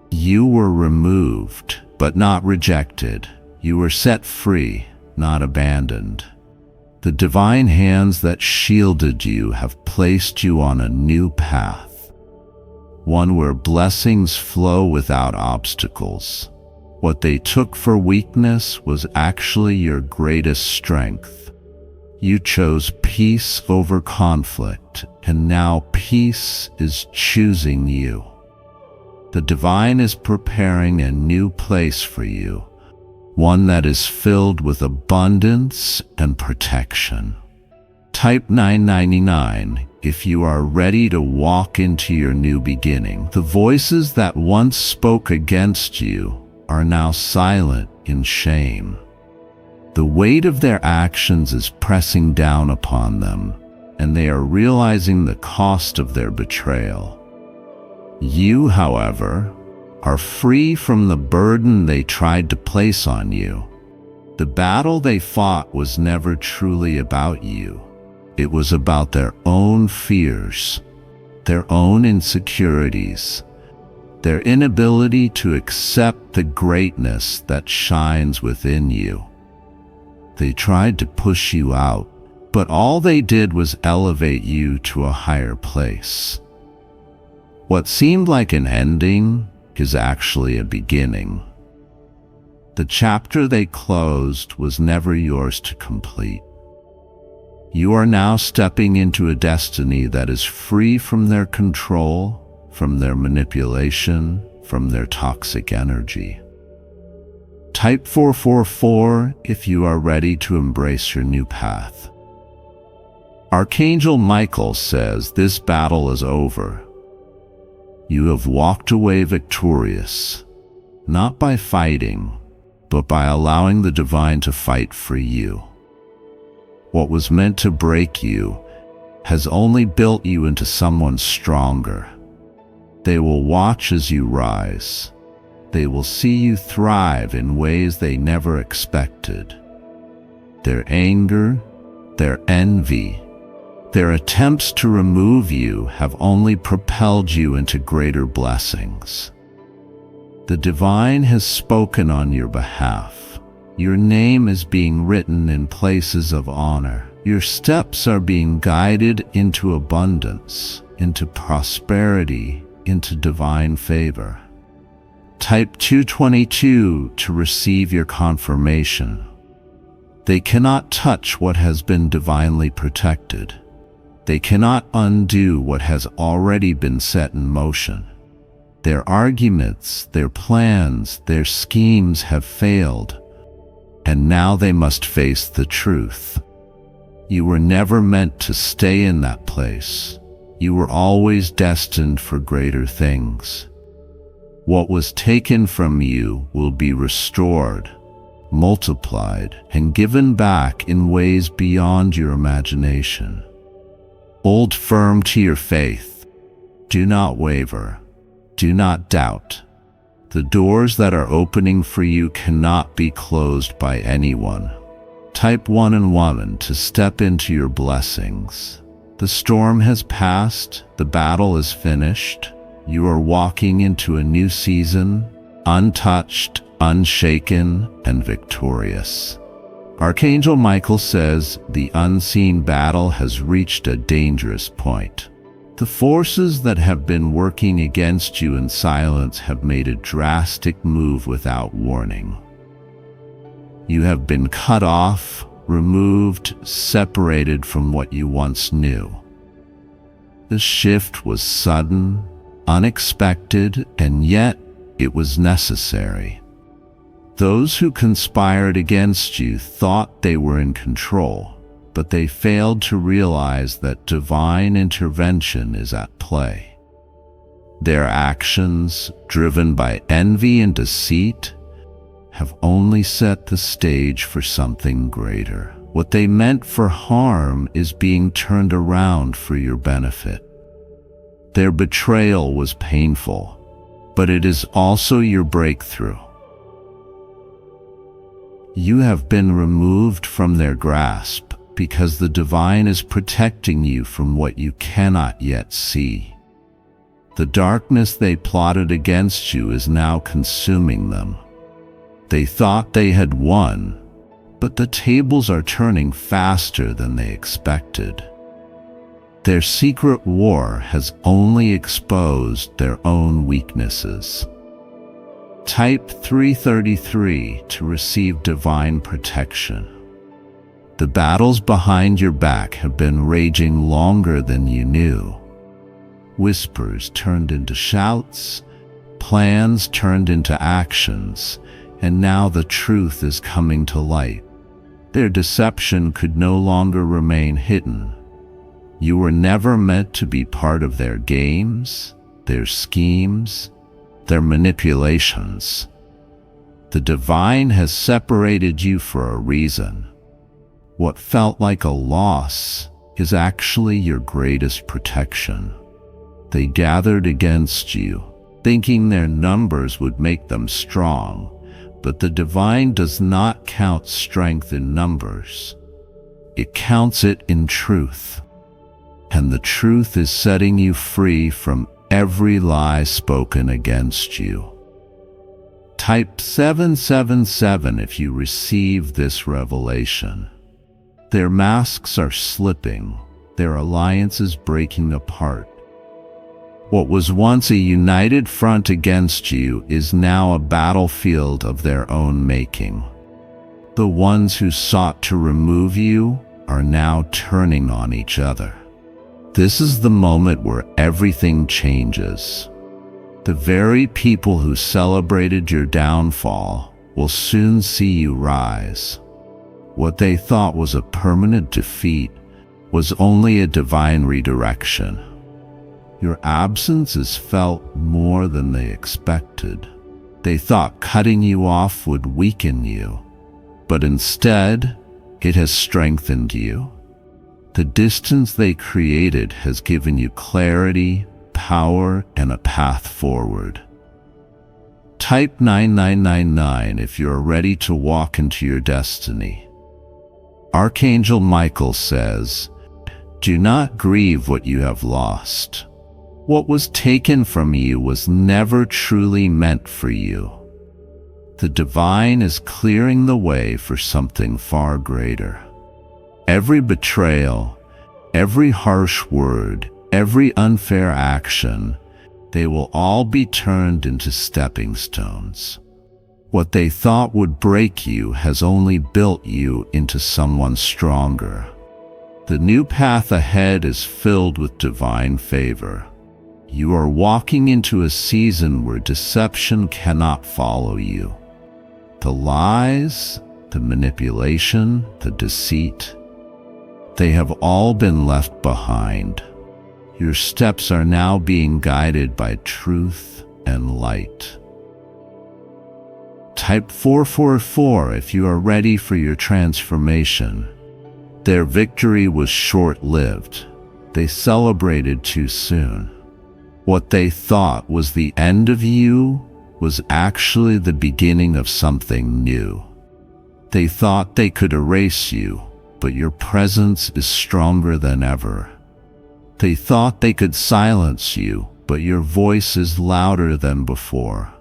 You were removed, but not rejected. You were set free, not abandoned. The divine hands that shielded you have placed you on a new path, one where blessings flow without obstacles. What they took for weakness was actually your greatest strength. You chose peace over conflict, and now peace is choosing you. The divine is preparing a new place for you, one that is filled with abundance and protection. Type 999 if you are ready to walk into your new beginning. The voices that once spoke against you are now silent in shame. The weight of their actions is pressing down upon them, and they are realizing the cost of their betrayal. You, however, are free from the burden they tried to place on you. The battle they fought was never truly about you. It was about their own fears, their own insecurities, their inability to accept the greatness that shines within you. They tried to push you out, but all they did was elevate you to a higher place. What seemed like an ending is actually a beginning. The chapter they closed was never yours to complete. You are now stepping into a destiny that is free from their control, from their manipulation, from their toxic energy. Type 444 if you are ready to embrace your new path. Archangel Michael says this battle is over. You have walked away victorious, not by fighting, but by allowing the divine to fight for you. What was meant to break you has only built you into someone stronger. They will watch as you rise. They will see you thrive in ways they never expected. Their anger, their envy, their attempts to remove you have only propelled you into greater blessings. The divine has spoken on your behalf. Your name is being written in places of honor. Your steps are being guided into abundance, into prosperity, into divine favor. Type 222 to receive your confirmation. They cannot touch what has been divinely protected. They cannot undo what has already been set in motion. Their arguments, their plans, their schemes have failed, and now they must face the truth. You were never meant to stay in that place. You were always destined for greater things. What was taken from you will be restored, multiplied, and given back in ways beyond your imagination. Hold firm to your faith. Do not waver. Do not doubt. The doors that are opening for you cannot be closed by anyone. Type 1 and woman to step into your blessings. The storm has passed, the battle is finished. You are walking into a new season, untouched, unshaken, and victorious. Archangel Michael says the unseen battle has reached a dangerous point. The forces that have been working against you in silence have made a drastic move without warning. You have been cut off, removed, separated from what you once knew. The shift was sudden, unexpected, and yet it was necessary. Those who conspired against you thought they were in control, but they failed to realize that divine intervention is at play. Their actions, driven by envy and deceit, have only set the stage for something greater. What they meant for harm is being turned around for your benefit. Their betrayal was painful, but it is also your breakthrough. You have been removed from their grasp because the divine is protecting you from what you cannot yet see. The darkness they plotted against you is now consuming them. They thought they had won, but the tables are turning faster than they expected. Their secret war has only exposed their own weaknesses. Type 333 to receive divine protection. The battles behind your back have been raging longer than you knew. Whispers turned into shouts, plans turned into actions, and now the truth is coming to light. Their deception could no longer remain hidden. You were never meant to be part of their games, their schemes, their manipulations. The divine has separated you for a reason. What felt like a loss is actually your greatest protection. They gathered against you, thinking their numbers would make them strong, but the divine does not count strength in numbers. It counts it in truth. And the truth is setting you free from every lie spoken against you. Type 777 if you receive this revelation. Their masks are slipping, their alliances breaking apart. What was once a united front against you is now a battlefield of their own making. The ones who sought to remove you are now turning on each other. This is the moment where everything changes. The very people who celebrated your downfall will soon see you rise. What they thought was a permanent defeat was only a divine redirection. Your absence is felt more than they expected. They thought cutting you off would weaken you, but instead, it has strengthened you. The distance they created has given you clarity, power, and a path forward. Type 9999 if you are ready to walk into your destiny. Archangel Michael says, "Do not grieve what you have lost. What was taken from you was never truly meant for you. The divine is clearing the way for something far greater. Every betrayal, every harsh word, every unfair action, they will all be turned into stepping stones. What they thought would break you has only built you into someone stronger. The new path ahead is filled with divine favor. You are walking into a season where deception cannot follow you. The lies, the manipulation, the deceit, they have all been left behind. Your steps are now being guided by truth and light." Type 444 if you are ready for your transformation. Their victory was short-lived. They celebrated too soon. What they thought was the end of you was actually the beginning of something new. They thought they could erase you, but your presence is stronger than ever. They thought they could silence you, but your voice is louder than before.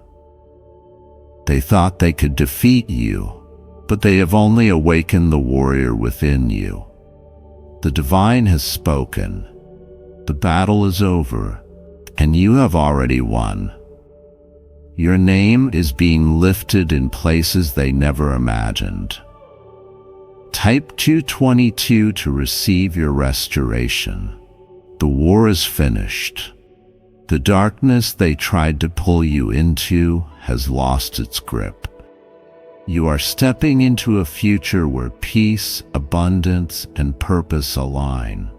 They thought they could defeat you, but they have only awakened the warrior within you. The divine has spoken. The battle is over, and you have already won. Your name is being lifted in places they never imagined. Type 222 to receive your restoration. The war is finished. The darkness they tried to pull you into has lost its grip. You are stepping into a future where peace, abundance, and purpose align.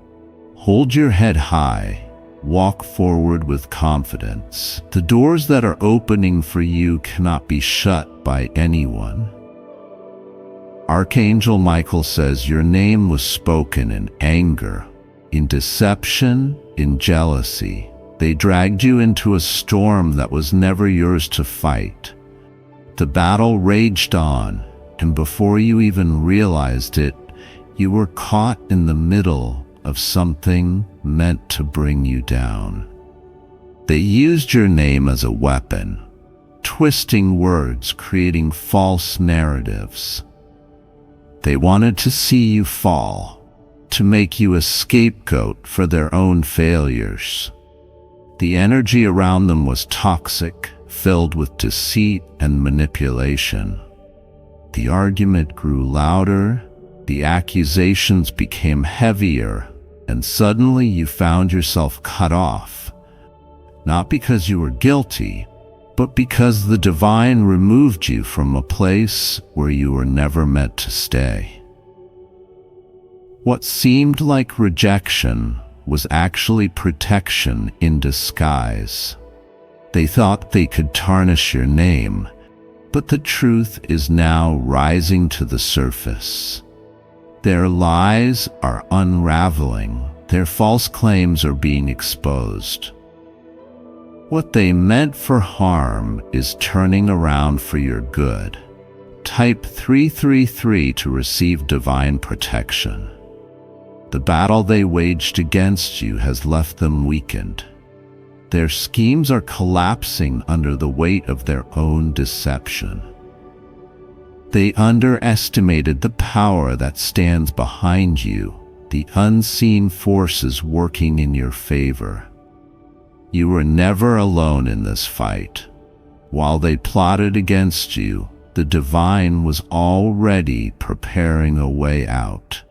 Hold your head high. Walk forward with confidence. The doors that are opening for you cannot be shut by anyone. Archangel Michael says your name was spoken in anger, in deception, in jealousy. They dragged you into a storm that was never yours to fight. The battle raged on, and before you even realized it, you were caught in the middle of something meant to bring you down. They used your name as a weapon, twisting words, creating false narratives. They wanted to see you fall, to make you a scapegoat for their own failures. The energy around them was toxic, filled with deceit and manipulation. The argument grew louder, the accusations became heavier, and suddenly you found yourself cut off, not because you were guilty, but because the divine removed you from a place where you were never meant to stay. What seemed like rejection was actually protection in disguise. They thought they could tarnish your name, but the truth is now rising to the surface. Their lies are unraveling. Their false claims are being exposed. What they meant for harm is turning around for your good. Type 333 to receive divine protection. The battle they waged against you has left them weakened. Their schemes are collapsing under the weight of their own deception. They underestimated the power that stands behind you, the unseen forces working in your favor. You were never alone in this fight. While they plotted against you, the divine was already preparing a way out.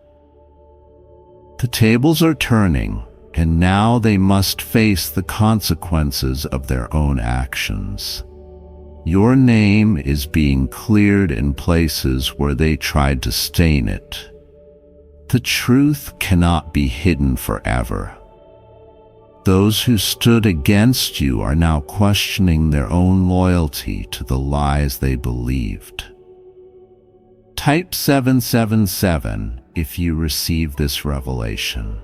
The tables are turning, and now they must face the consequences of their own actions. Your name is being cleared in places where they tried to stain it. The truth cannot be hidden forever. Those who stood against you are now questioning their own loyalty to the lies they believed. Type 777 if you receive this revelation.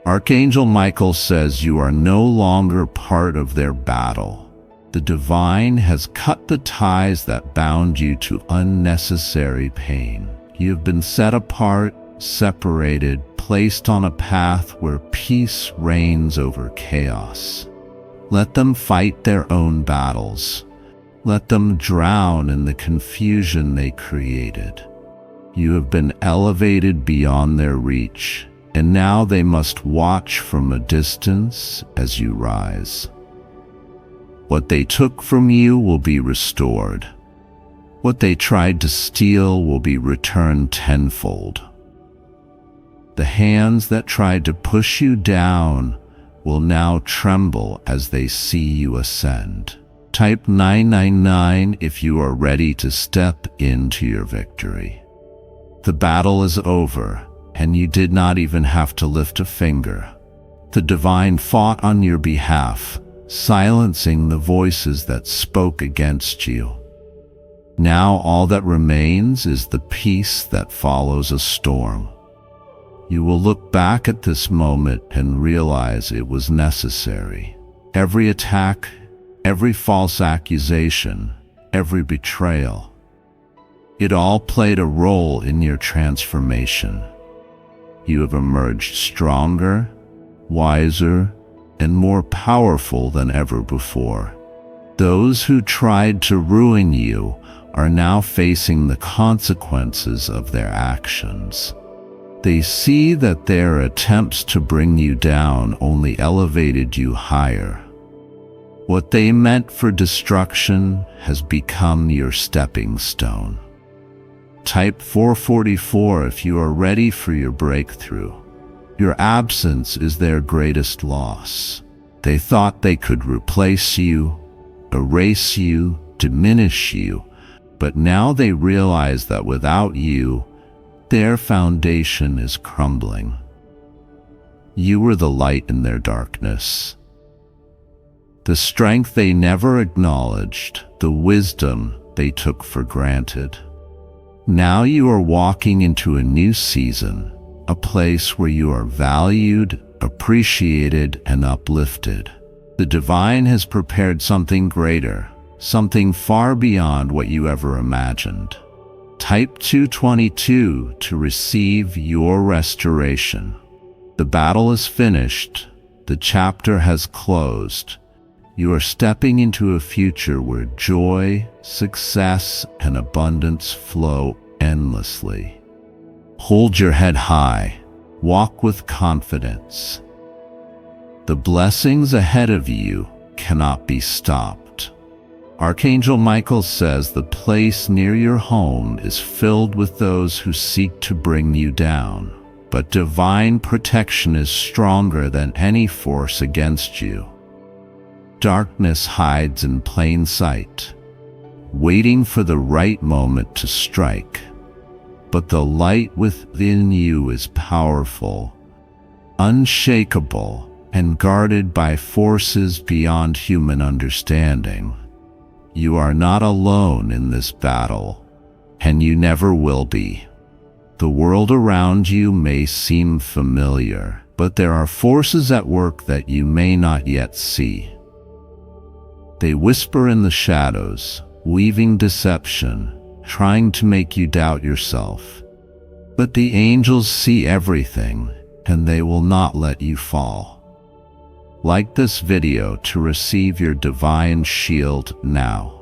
Archangel Michael says you are no longer part of their battle. The divine has cut the ties that bound you to unnecessary pain. You have been set apart, separated, placed on a path where peace reigns over chaos. Let them fight their own battles. Let them drown in the confusion they created. You have been elevated beyond their reach, and now they must watch from a distance as you rise. What they took from you will be restored. What they tried to steal will be returned tenfold. The hands that tried to push you down will now tremble as they see you ascend. Type 999 if you are ready to step into your victory. The battle is over, and you did not even have to lift a finger. The divine fought on your behalf, silencing the voices that spoke against you. Now all that remains is the peace that follows a storm. You will look back at this moment and realize it was necessary. Every attack, every false accusation, every betrayal. It all played a role in your transformation. You have emerged stronger, wiser, and more powerful than ever before. Those who tried to ruin you are now facing the consequences of their actions. They see that their attempts to bring you down only elevated you higher. What they meant for destruction has become your stepping stone. Type 444 if you are ready for your breakthrough. Your absence is their greatest loss. They thought they could replace you, erase you, diminish you, but now they realize that without you, their foundation is crumbling. You were the light in their darkness, the strength they never acknowledged, the wisdom they took for granted. Now you are walking into a new season, a place where you are valued, appreciated, and uplifted. The divine has prepared something greater, something far beyond what you ever imagined. Type 222 to receive your restoration. The battle is finished. The chapter has closed. You are stepping into a future where joy, success, and abundance flow endlessly. Hold your head high. Walk with confidence. The blessings ahead of you cannot be stopped. Archangel Michael says the place near your home is filled with those who seek to bring you down, but divine protection is stronger than any force against you. Darkness hides in plain sight, waiting for the right moment to strike. But the light within you is powerful, unshakable, and guarded by forces beyond human understanding. You are not alone in this battle, and you never will be. The world around you may seem familiar, but there are forces at work that you may not yet see. They whisper in the shadows, weaving deception, trying to make you doubt yourself. But the angels see everything, and they will not let you fall. Like this video to receive your divine shield now.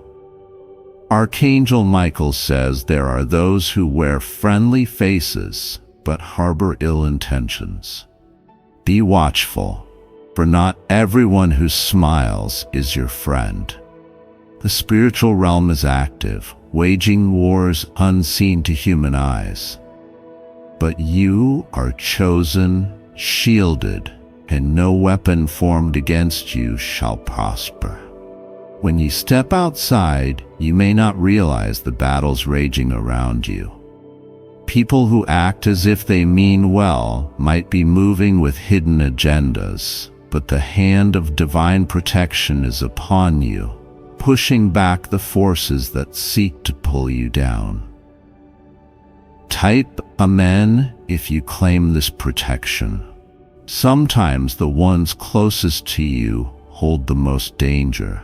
Archangel Michael says there are those who wear friendly faces, but harbor ill intentions. Be watchful, for not everyone who smiles is your friend. The spiritual realm is active, waging wars unseen to human eyes. But you are chosen, shielded, and no weapon formed against you shall prosper. When you step outside, you may not realize the battles raging around you. People who act as if they mean well might be moving with hidden agendas, but the hand of divine protection is upon you, pushing back the forces that seek to pull you down. Type Amen if you claim this protection. Sometimes the ones closest to you hold the most danger.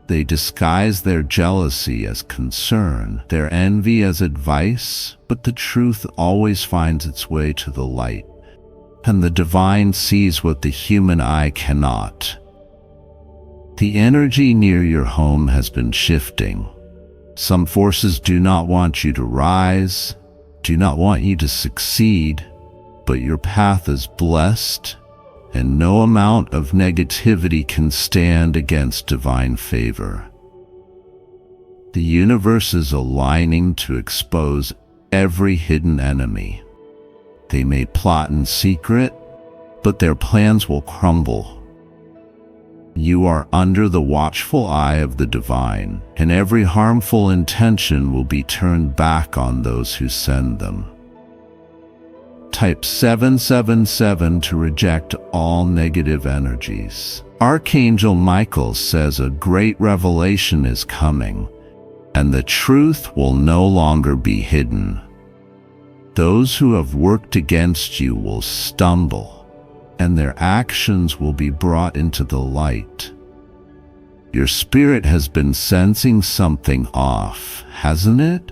They disguise their jealousy as concern, their envy as advice, but the truth always finds its way to the light, and the divine sees what the human eye cannot. The energy near your home has been shifting. Some forces do not want you to rise, do not want you to succeed, but your path is blessed, and no amount of negativity can stand against divine favor. The universe is aligning to expose every hidden enemy. They may plot in secret, but their plans will crumble. You are under the watchful eye of the divine, and every harmful intention will be turned back on those who send them. Type 777 to reject all negative energies. Archangel Michael says a great revelation is coming, and the truth will no longer be hidden. Those who have worked against you will stumble, and their actions will be brought into the light. Your spirit has been sensing something off, hasn't it?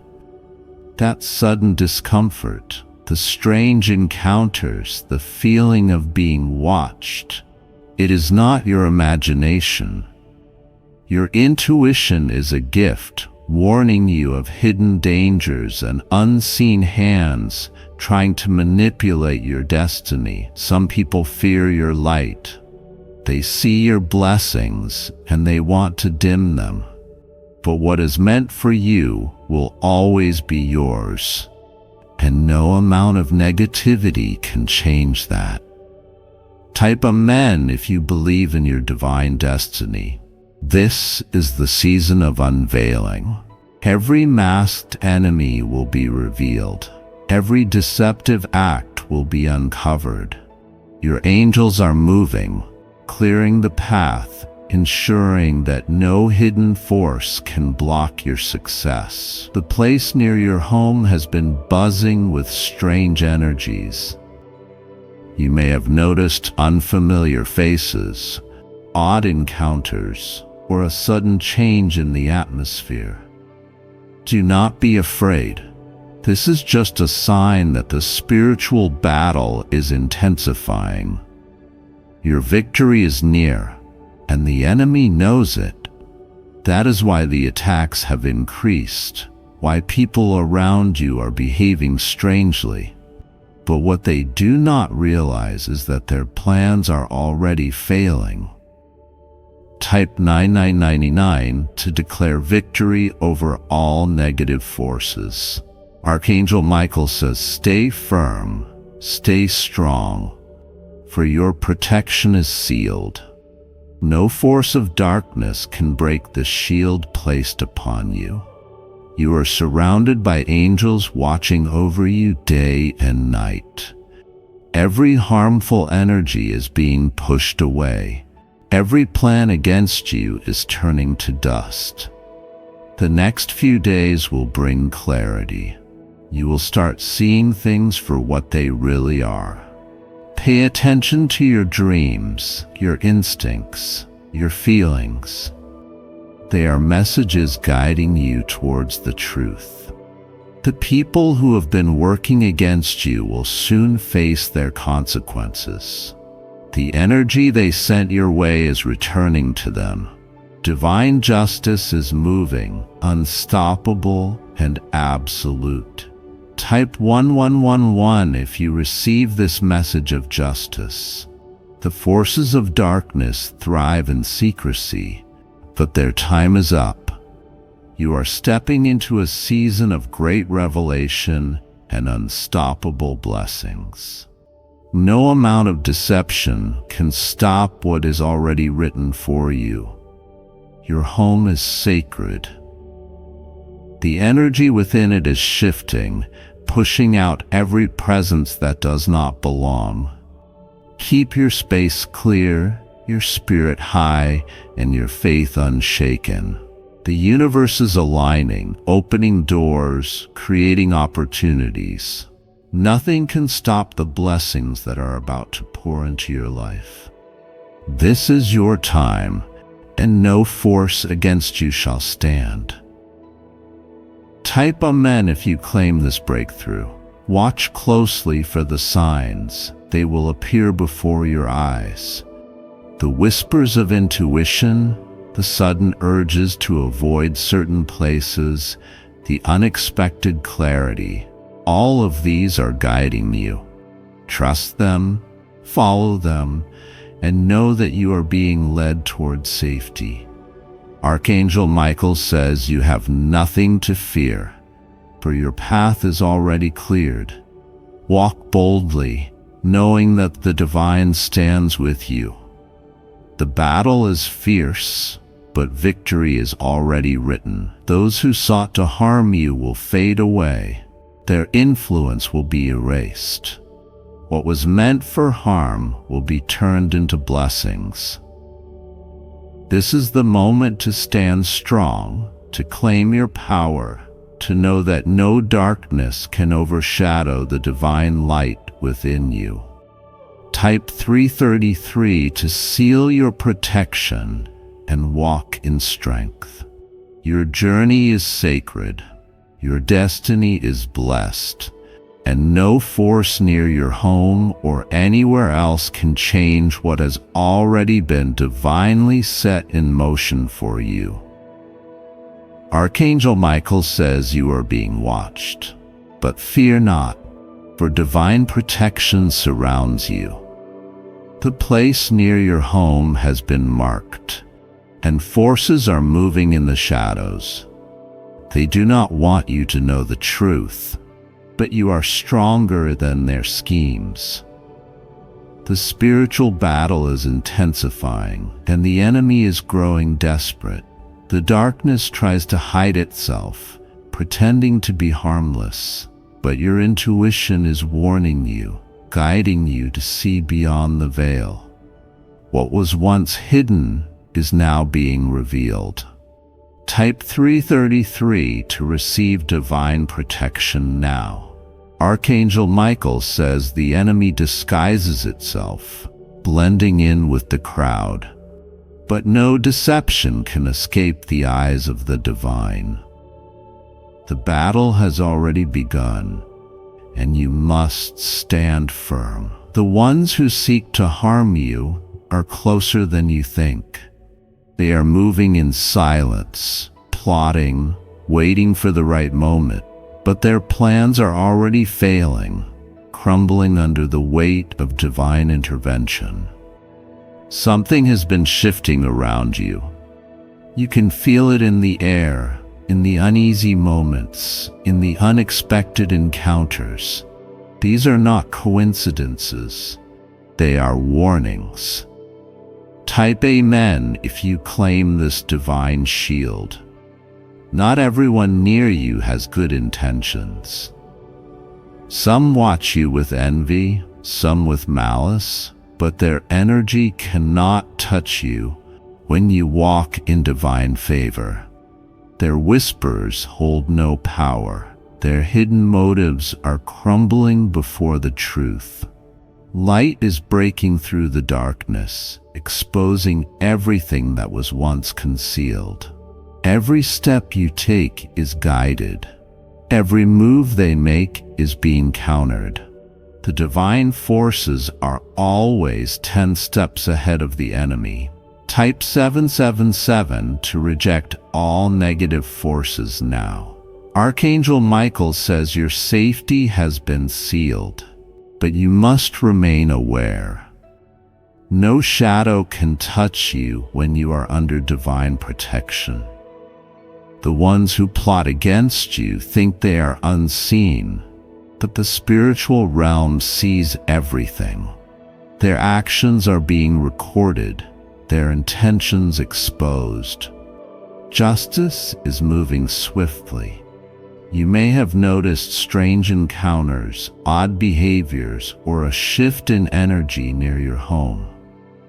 That sudden discomfort, the strange encounters, the feeling of being watched. It is not your imagination. Your intuition is a gift, warning you of hidden dangers and unseen hands trying to manipulate your destiny. Some people fear your light. They see your blessings and they want to dim them. But what is meant for you will always be yours, and no amount of negativity can change that. Type Amen if you believe in your divine destiny. This is the season of unveiling. Every masked enemy will be revealed. Every deceptive act will be uncovered. Your angels are moving, clearing the path, ensuring that no hidden force can block your success. The place near your home has been buzzing with strange energies. You may have noticed unfamiliar faces, odd encounters, or a sudden change in the atmosphere. Do not be afraid. This is just a sign that the spiritual battle is intensifying. Your victory is near, and the enemy knows it. That is why the attacks have increased, why people around you are behaving strangely. But what they do not realize is that their plans are already failing. Type 9999 to declare victory over all negative forces. Archangel Michael says, stay firm, stay strong, for your protection is sealed. No force of darkness can break the shield placed upon you. You are surrounded by angels watching over you day and night. Every harmful energy is being pushed away. Every plan against you is turning to dust. The next few days will bring clarity. You will start seeing things for what they really are. Pay attention to your dreams, your instincts, your feelings. They are messages guiding you towards the truth. The people who have been working against you will soon face their consequences. The energy they sent your way is returning to them. Divine justice is moving, unstoppable and absolute. Type 1111 if you receive this message of justice. The forces of darkness thrive in secrecy, but their time is up. You are stepping into a season of great revelation and unstoppable blessings. No amount of deception can stop what is already written for you. Your home is sacred. The energy within it is shifting, pushing out every presence that does not belong. Keep your space clear, your spirit high, and your faith unshaken. The universe is aligning, opening doors, creating opportunities. Nothing can stop the blessings that are about to pour into your life. This is your time, and no force against you shall stand. Type Amen if you claim this breakthrough. Watch closely for the signs. They will appear before your eyes. The whispers of intuition, the sudden urges to avoid certain places, the unexpected clarity, all of these are guiding you. Trust them, follow them, and know that you are being led towards safety. Archangel Michael says you have nothing to fear, for your path is already cleared. Walk boldly, knowing that the divine stands with you. The battle is fierce, but victory is already written. Those who sought to harm you will fade away. Their influence will be erased. What was meant for harm will be turned into blessings. This is the moment to stand strong, to claim your power, to know that no darkness can overshadow the divine light within you. Type 333 to seal your protection and walk in strength. Your journey is sacred. Your destiny is blessed. And no force near your home or anywhere else can change what has already been divinely set in motion for you. Archangel Michael says you are being watched, but fear not, for divine protection surrounds you. The place near your home has been marked, and forces are moving in the shadows. They do not want you to know the truth, but you are stronger than their schemes. The spiritual battle is intensifying, and the enemy is growing desperate. The darkness tries to hide itself, pretending to be harmless, but your intuition is warning you, guiding you to see beyond the veil. What was once hidden is now being revealed. Type 333 to receive divine protection now. Archangel Michael says the enemy disguises itself, blending in with the crowd. But no deception can escape the eyes of the divine. The battle has already begun, and you must stand firm. The ones who seek to harm you are closer than you think. They are moving in silence, plotting, waiting for the right moment, but their plans are already failing, crumbling under the weight of divine intervention. Something has been shifting around you. You can feel it in the air, in the uneasy moments, in the unexpected encounters. These are not coincidences. They are warnings. Type Amen if you claim this divine shield. Not everyone near you has good intentions. Some watch you with envy, some with malice, but their energy cannot touch you when you walk in divine favor. Their whispers hold no power. Their hidden motives are crumbling before the truth. Light is breaking through the darkness, exposing everything that was once concealed. Every step you take is guided. Every move they make is being countered. The divine forces are always 10 steps ahead of the enemy. Type 777 to reject all negative forces now. Archangel Michael says your safety has been sealed, but you must remain aware. No shadow can touch you when you are under divine protection. The ones who plot against you think they are unseen, but the spiritual realm sees everything. Their actions are being recorded, their intentions exposed. Justice is moving swiftly. You may have noticed strange encounters, odd behaviors, or a shift in energy near your home.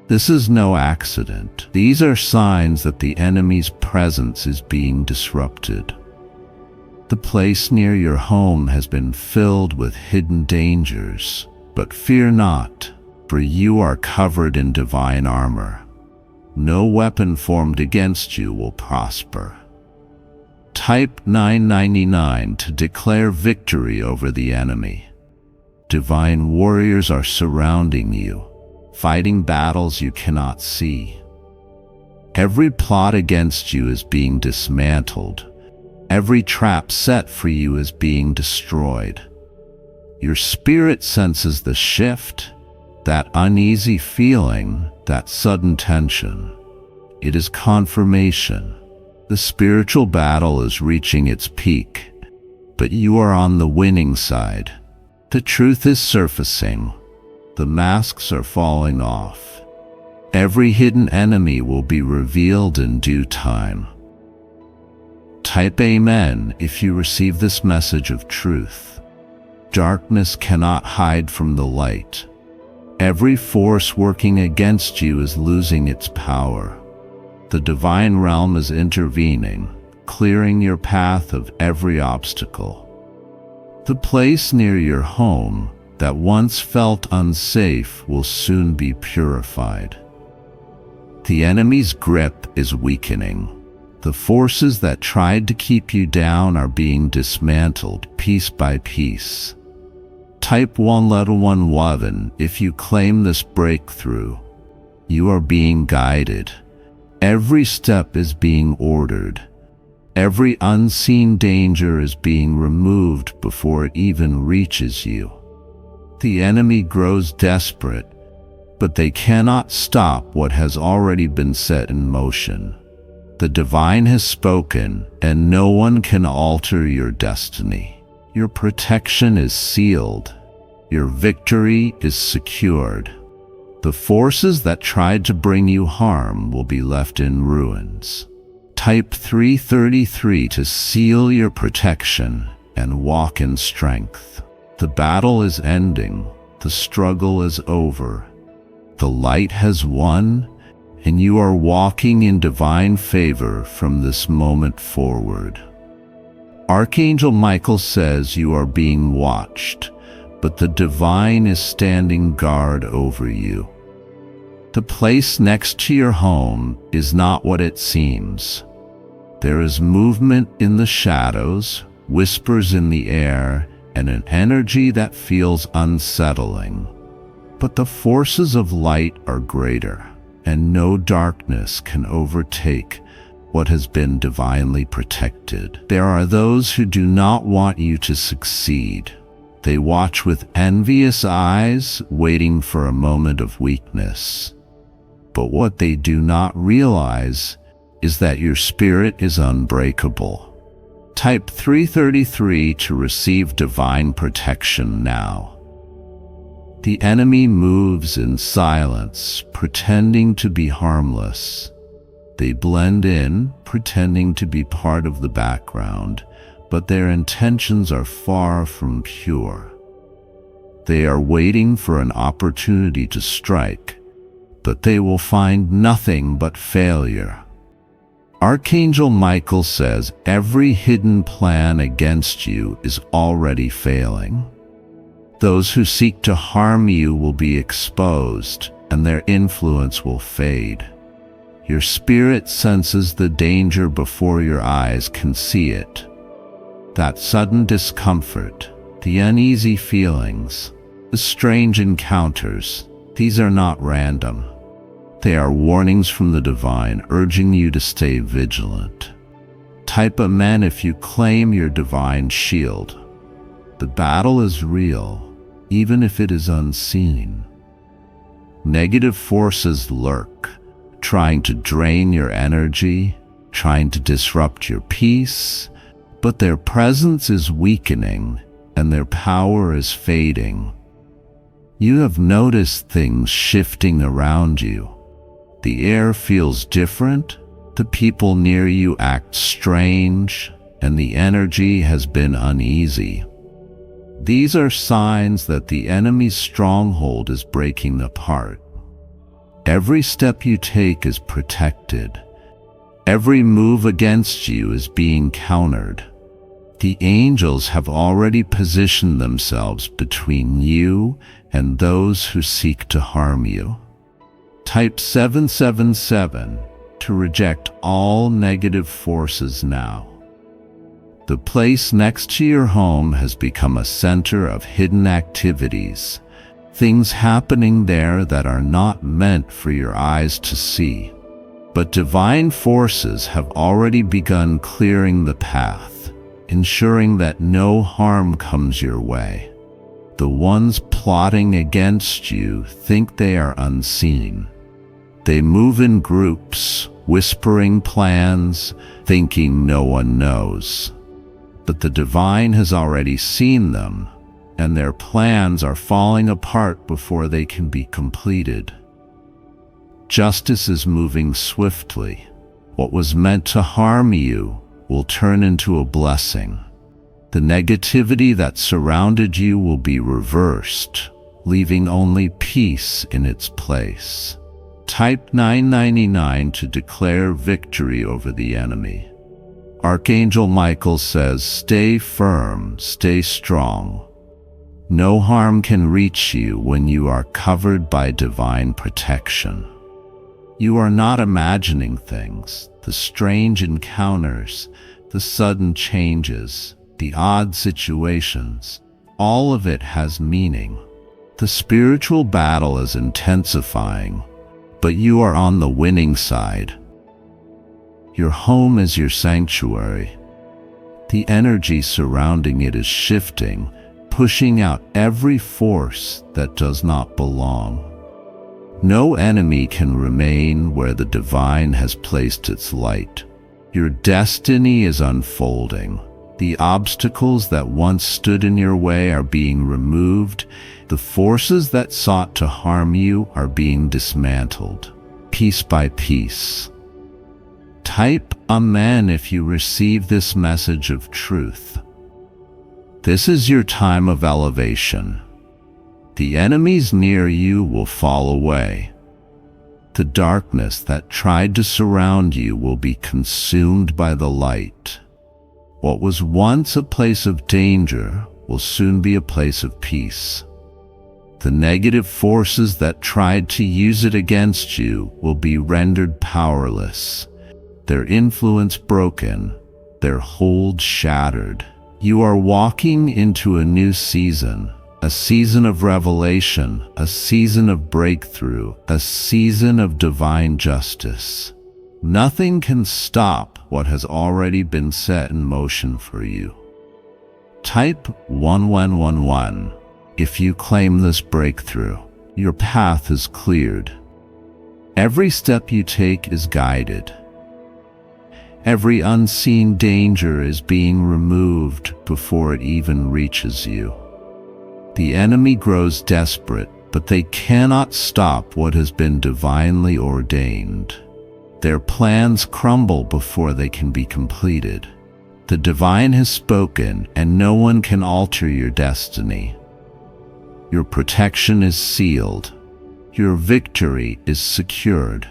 This is no accident. These are signs that the enemy's presence is being disrupted. The place near your home has been filled with hidden dangers, but fear not, for you are covered in divine armor. No weapon formed against you will prosper. Type 999 to declare victory over the enemy. Divine warriors are surrounding you, fighting battles you cannot see. Every plot against you is being dismantled. Every trap set for you is being destroyed. Your spirit senses the shift, that uneasy feeling, that sudden tension. It is confirmation. The spiritual battle is reaching its peak, but you are on the winning side. The truth is surfacing. The masks are falling off. Every hidden enemy will be revealed in due time. Type Amen if you receive this message of truth. Darkness cannot hide from the light. Every force working against you is losing its power. The divine realm is intervening, clearing your path of every obstacle. The place near your home that once felt unsafe will soon be purified. The enemy's grip is weakening. The forces that tried to keep you down are being dismantled piece by piece. Type 1 letter 1 if you claim this breakthrough. You are being guided. Every step is being ordered. Every unseen danger is being removed before it even reaches you. The enemy grows desperate, but they cannot stop what has already been set in motion. The divine has spoken, and no one can alter your destiny. Your protection is sealed. Your victory is secured. The forces that tried to bring you harm will be left in ruins. Type 333 to seal your protection and walk in strength. The battle is ending. The struggle is over. The light has won, and you are walking in divine favor from this moment forward. Archangel Michael says you are being watched, but the divine is standing guard over you. The place next to your home is not what it seems. There is movement in the shadows, whispers in the air, and an energy that feels unsettling. But the forces of light are greater, and no darkness can overtake what has been divinely protected. There are those who do not want you to succeed. They watch with envious eyes, waiting for a moment of weakness. But what they do not realize is that your spirit is unbreakable. Type 333 to receive divine protection now. The enemy moves in silence, pretending to be harmless. They blend in, pretending to be part of the background, but their intentions are far from pure. They are waiting for an opportunity to strike, but they will find nothing but failure. Archangel Michael says every hidden plan against you is already failing. Those who seek to harm you will be exposed, and their influence will fade. Your spirit senses the danger before your eyes can see it. That sudden discomfort, the uneasy feelings, the strange encounters, these are not random. They are warnings from the divine urging you to stay vigilant. Type Amen if you claim your divine shield. The battle is real, even if it is unseen. Negative forces lurk, trying to drain your energy, trying to disrupt your peace, but their presence is weakening and their power is fading. You have noticed things shifting around you. The air feels different, the people near you act strange, and the energy has been uneasy. These are signs that the enemy's stronghold is breaking apart. Every step you take is protected. Every move against you is being countered. The angels have already positioned themselves between you and those who seek to harm you. Type 777 to reject all negative forces now. The place next to your home has become a center of hidden activities, things happening there that are not meant for your eyes to see. But divine forces have already begun clearing the path, ensuring that no harm comes your way. The ones plotting against you think they are unseen. They move in groups, whispering plans, thinking no one knows. But the divine has already seen them, and their plans are falling apart before they can be completed. Justice is moving swiftly. What was meant to harm you will turn into a blessing. The negativity that surrounded you will be reversed, leaving only peace in its place. Type 999 to declare victory over the enemy. Archangel Michael says, stay firm, stay strong. No harm can reach you when you are covered by divine protection. You are not imagining things, the strange encounters, the sudden changes, the odd situations. All of it has meaning. The spiritual battle is intensifying, but you are on the winning side. Your home is your sanctuary. The energy surrounding it is shifting, pushing out every force that does not belong. No enemy can remain where the divine has placed its light. Your destiny is unfolding. The obstacles that once stood in your way are being removed. The forces that sought to harm you are being dismantled, piece by piece. Type Amen if you receive this message of truth. This is your time of elevation. The enemies near you will fall away. The darkness that tried to surround you will be consumed by the light. What was once a place of danger will soon be a place of peace. The negative forces that tried to use it against you will be rendered powerless, their influence broken, their hold shattered. You are walking into a new season, a season of revelation, a season of breakthrough, a season of divine justice. Nothing can stop what has already been set in motion for you. Type 1111 if you claim this breakthrough. Your path is cleared. Every step you take is guided. Every unseen danger is being removed before it even reaches you. The enemy grows desperate, but they cannot stop what has been divinely ordained. Their plans crumble before they can be completed. The divine has spoken, and no one can alter your destiny. Your protection is sealed. Your victory is secured.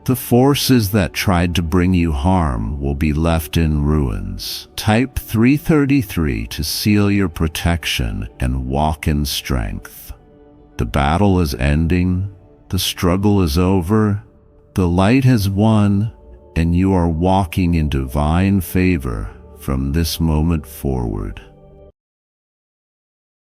The forces that tried to bring you harm will be left in ruins. Type 333 to seal your protection and walk in strength. The battle is ending. The struggle is over. The light has won, and you are walking in divine favor from this moment forward.